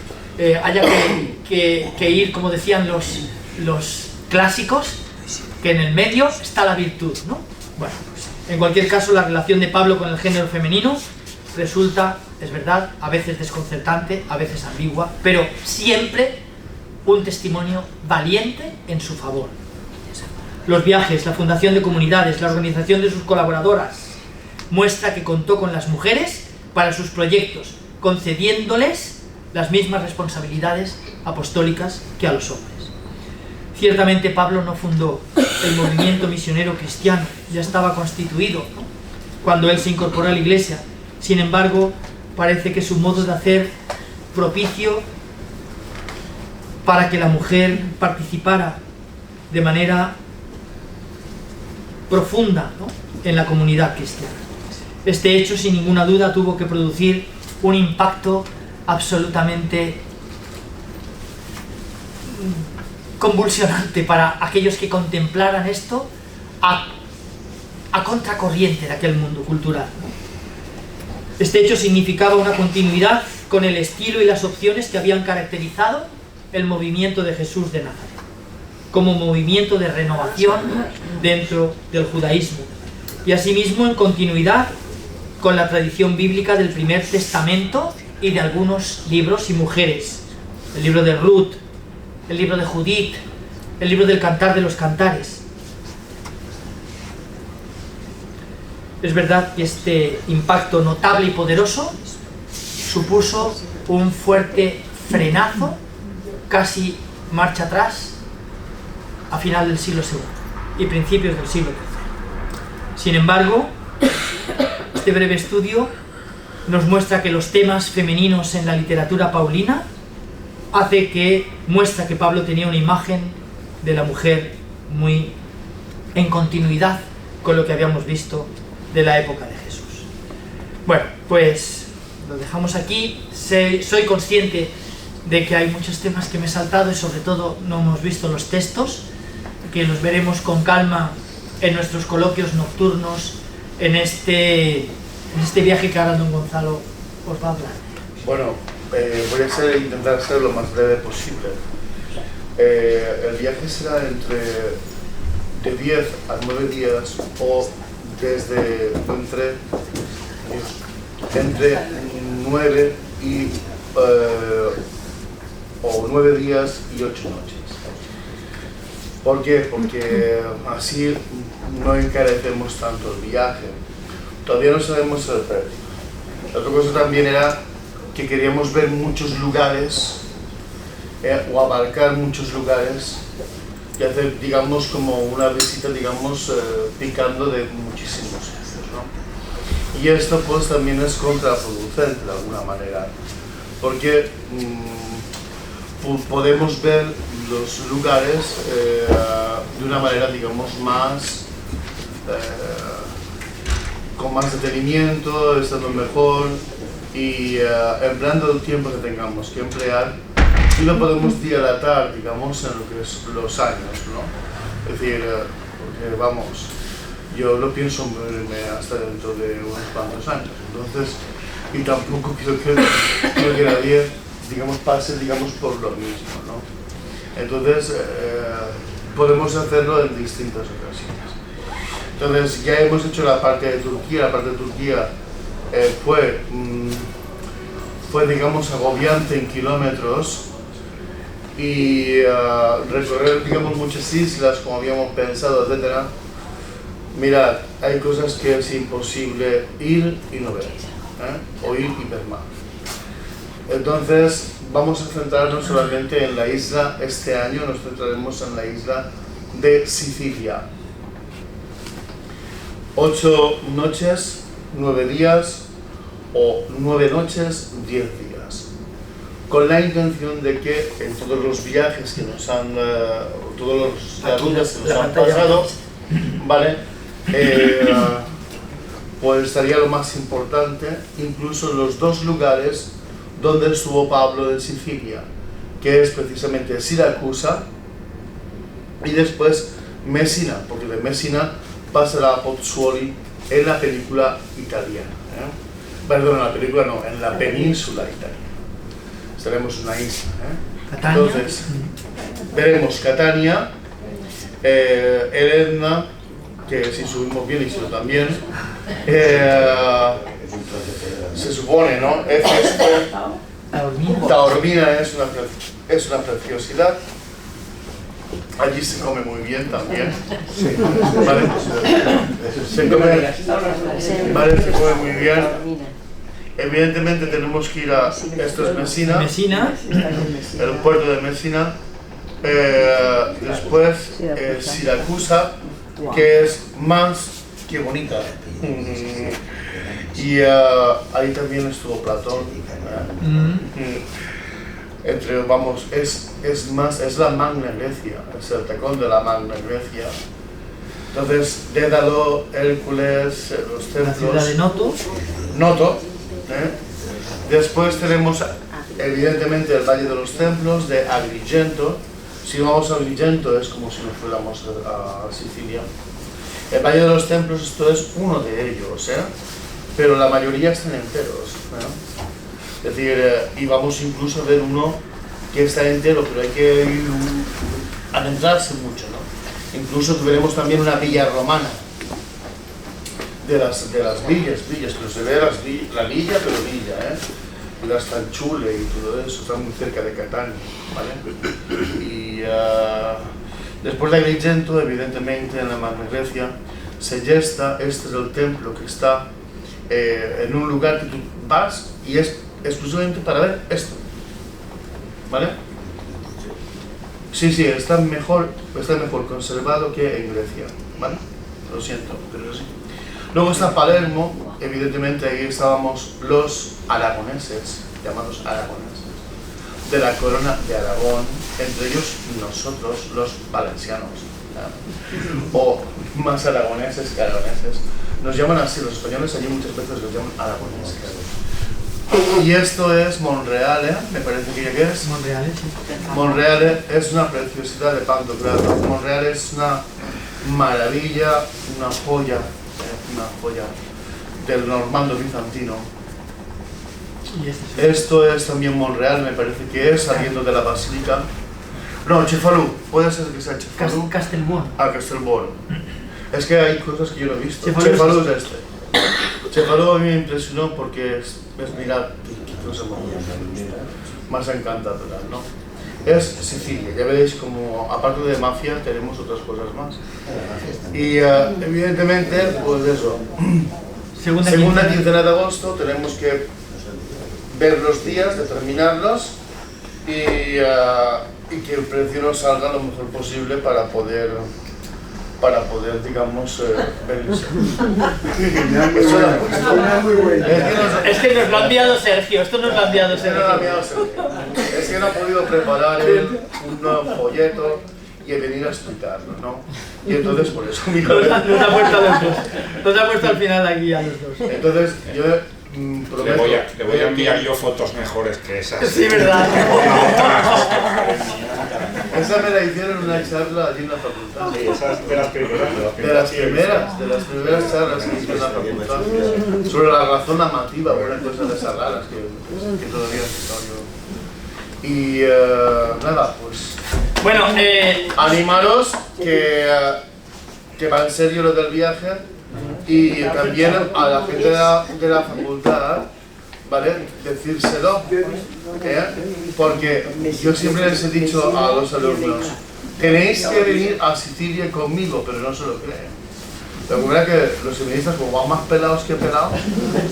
haya que ir, como decían los clásicos, que en el medio está la virtud, ¿no? Bueno, pues, en cualquier caso, la relación de Pablo con el género femenino resulta, es verdad, a veces desconcertante, a veces ambigua, pero siempre un testimonio valiente en su favor. Los viajes, la fundación de comunidades, la organización de sus colaboradoras, muestra que contó con las mujeres para sus proyectos, concediéndoles las mismas responsabilidades apostólicas que a los hombres. Ciertamente Pablo no fundó el movimiento misionero cristiano, ya estaba constituido, ¿no?, cuando él se incorporó a la Iglesia. Sin embargo, parece que su modo de hacer propicio para que la mujer participara de manera profunda, ¿no?, en la comunidad cristiana. Este hecho, sin ninguna duda, tuvo que producir un impacto absolutamente convulsionante para aquellos que contemplaran esto a contracorriente de aquel mundo cultural. Este hecho significaba una continuidad con el estilo y las opciones que habían caracterizado el movimiento de Jesús de Nazaret, como movimiento de renovación dentro del judaísmo, y asimismo en continuidad con la tradición bíblica del Primer Testamento y de algunos libros y mujeres, el libro de Ruth, el libro de Judith, el libro del Cantar de los Cantares. Es verdad que este impacto notable y poderoso supuso un fuerte frenazo, casi marcha atrás, a final del siglo II y principios del siglo III. Sin embargo, este breve estudio nos muestra que los temas femeninos en la literatura paulina muestra que Pablo tenía una imagen de la mujer muy en continuidad con lo que habíamos visto de la época de Jesús. Bueno, pues lo dejamos aquí. Soy consciente de que hay muchos temas que me he saltado y sobre todo no hemos visto los textos, que los veremos con calma en nuestros coloquios nocturnos, en este viaje que ahora don Gonzalo os va a hablar. Bueno, voy a intentar ser lo más breve posible. El viaje será de 10 a 9 días o entre 9 y 9 días y 8 noches. ¿Por qué? Porque así no encarecemos tanto el viaje. Todavía no sabemos el precio. La otra cosa también era que queríamos ver muchos lugares o abarcar muchos lugares y hacer, digamos, como una visita, digamos, picando de muchísimos sitios, ¿no? Y esto pues también es contraproducente de alguna manera, porque podemos ver los lugares de una manera, digamos, más con más detenimiento, estando mejor y empleando el tiempo que tengamos que emplear, y lo podemos dilatar, digamos, en lo que es los años, ¿no? Es decir, porque vamos, yo lo pienso morirme hasta dentro de unos cuantos años, entonces, y tampoco quiero que nadie, digamos, pase, digamos, por lo mismo, ¿no? Entonces, podemos hacerlo en distintas ocasiones. Entonces ya hemos hecho la parte de Turquía. La parte de Turquía fue digamos agobiante en kilómetros y recorrer digamos muchas islas como habíamos pensado, etcétera. Mirad, hay cosas que es imposible ir y no ver, o ir y ver más. Entonces vamos a centrarnos solamente en la isla. Este año nos centraremos en la isla de Sicilia. 8 noches, 9 días, o 9 noches, 10 días, con la intención de que en todos los viajes que nos han, todas las rutas que nos han pasado, ¿vale? Pues estaría lo más importante, incluso los 2 lugares donde estuvo Pablo en Sicilia, que es precisamente Siracusa y después Messina, porque de Messina pasará a Pozzuoli en la película italiana. Perdón, en la película no, en la península italiana. Estaremos en una isla. Entonces, veremos Catania, Elena, que si subimos bien y si no también, se supone, ¿no? Taormina es una preciosidad. Allí se come muy bien también. Sí. ¿Vale? Se come muy bien. Evidentemente tenemos que ir a, esto es Messina, el puerto de Messina, después Siracusa, que es más que bonita, y ahí también estuvo Platón. Vamos, es la Magna Grecia, es el tacón de la Magna Grecia. Entonces, Dédalo, Hércules, los templos. La ciudad de Noto. Después tenemos evidentemente el Valle de los Templos de Agrigento. Si vamos a Agrigento es como si nos fuéramos a Sicilia. El Valle de los Templos, esto es uno de ellos, pero la mayoría están enteros. Es decir, y vamos incluso a ver uno que está entero, pero hay que adentrarse mucho, ¿no? Incluso veremos también una villa romana. De las villas, pero se ve la villa, pero villa, y las Fanciulle y todo eso, está muy cerca de Catania, ¿vale? Y después de Agrigento, evidentemente, en la Magna Grecia, Segesta, este es el templo que está en un lugar que tú vas y es exclusivamente para ver esto, ¿vale? Sí, está mejor conservado que en Grecia, ¿vale? Lo siento, pero sí. Luego está Palermo, evidentemente ahí estábamos los aragoneses, llamados aragoneses, de la corona de Aragón, entre ellos nosotros, los valencianos, o más aragoneses que aragoneses. Nos llaman así, los españoles allí muchas veces los llaman aragoneses. Y esto es Monreale, me parece que es. Monreale, sí. Monreale es una preciosidad de Pantocrator. Monreale es una maravilla, una joya del normando bizantino. Esto es también Monreal, me parece que es, saliendo de la basílica. No, Cefalù, puede ser que sea Cefalù. Castelbuono. Castelbuono. Es que hay cosas que yo no he visto. Cefalù es este. Cefalù a mí me impresionó porque es mirar qué cosa más encantadora, ¿no? Es Sicilia, ya veréis como aparte de mafia tenemos otras cosas más. Y evidentemente, pues eso, segunda quincena de agosto tenemos que ver los días, determinarlos y que el precio nos salga lo mejor posible para poder digamos, verlos. Es que nos lo ha enviado Sergio, esto nos lo ha enviado Sergio. Es que no ha podido preparar un folleto y venir a explicarlo, ¿no? Y entonces por eso nos ha puesto al final aquí a los dos. Entonces yo prometo... Le voy a enviar yo fotos mejores que esas. Sí, verdad. Esa me la hicieron en una charla allí en la facultad. Sí, esas de las primeras. De las primeras charlas que hice en la facultad. Sobre la razón amativa, una cosa de esas raras que todavía se sabe. Y nada, pues Bueno, Animaros que va en serio lo del viaje y también a la gente de la facultad, ¿vale? Decírselo, porque yo siempre les he dicho a los alumnos, tenéis que venir a Sicilia conmigo, pero no se lo creen. Lo que pasa es que los feministas, como van más pelados que pelados,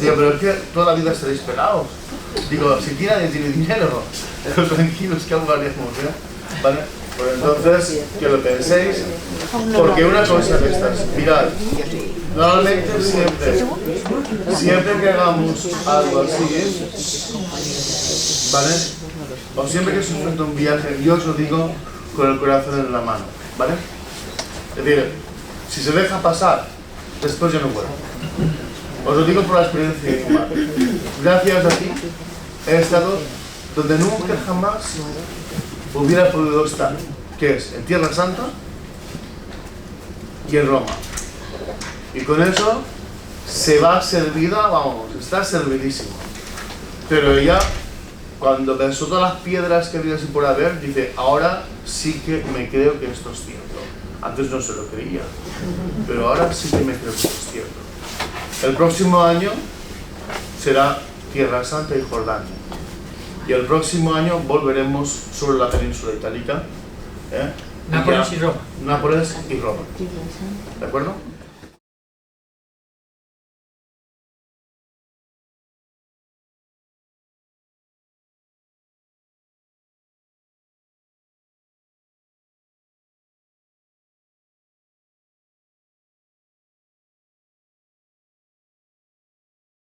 digo, pero es que toda la vida estaréis pelados. Digo, si nadie tiene dinero, pero tranquilos que aún haremos, ¿vale? Pues entonces, que lo penséis, porque una cosa de estas, mirad, normalmente siempre que hagamos algo así, ¿vale? O siempre que se enfrenta un viaje, yo os lo digo con el corazón en la mano, ¿vale? Es decir, si se deja pasar, después ya no puedo. Os lo digo por la experiencia de fumar. Gracias a ti he estado donde nunca jamás hubiera podido estar, que es en Tierra Santa y en Roma. Y con eso se va servida, vamos, está servidísimo. Pero ella, cuando pensó todas las piedras que había así por haber, dice, ahora sí que me creo que esto es cierto. Antes no se lo creía, pero ahora sí que me creo que esto es cierto. El próximo año será Tierra Santa y Jordania. Y el próximo año volveremos sobre la península itálica. Nápoles y Roma. Nápoles y Roma. ¿De acuerdo?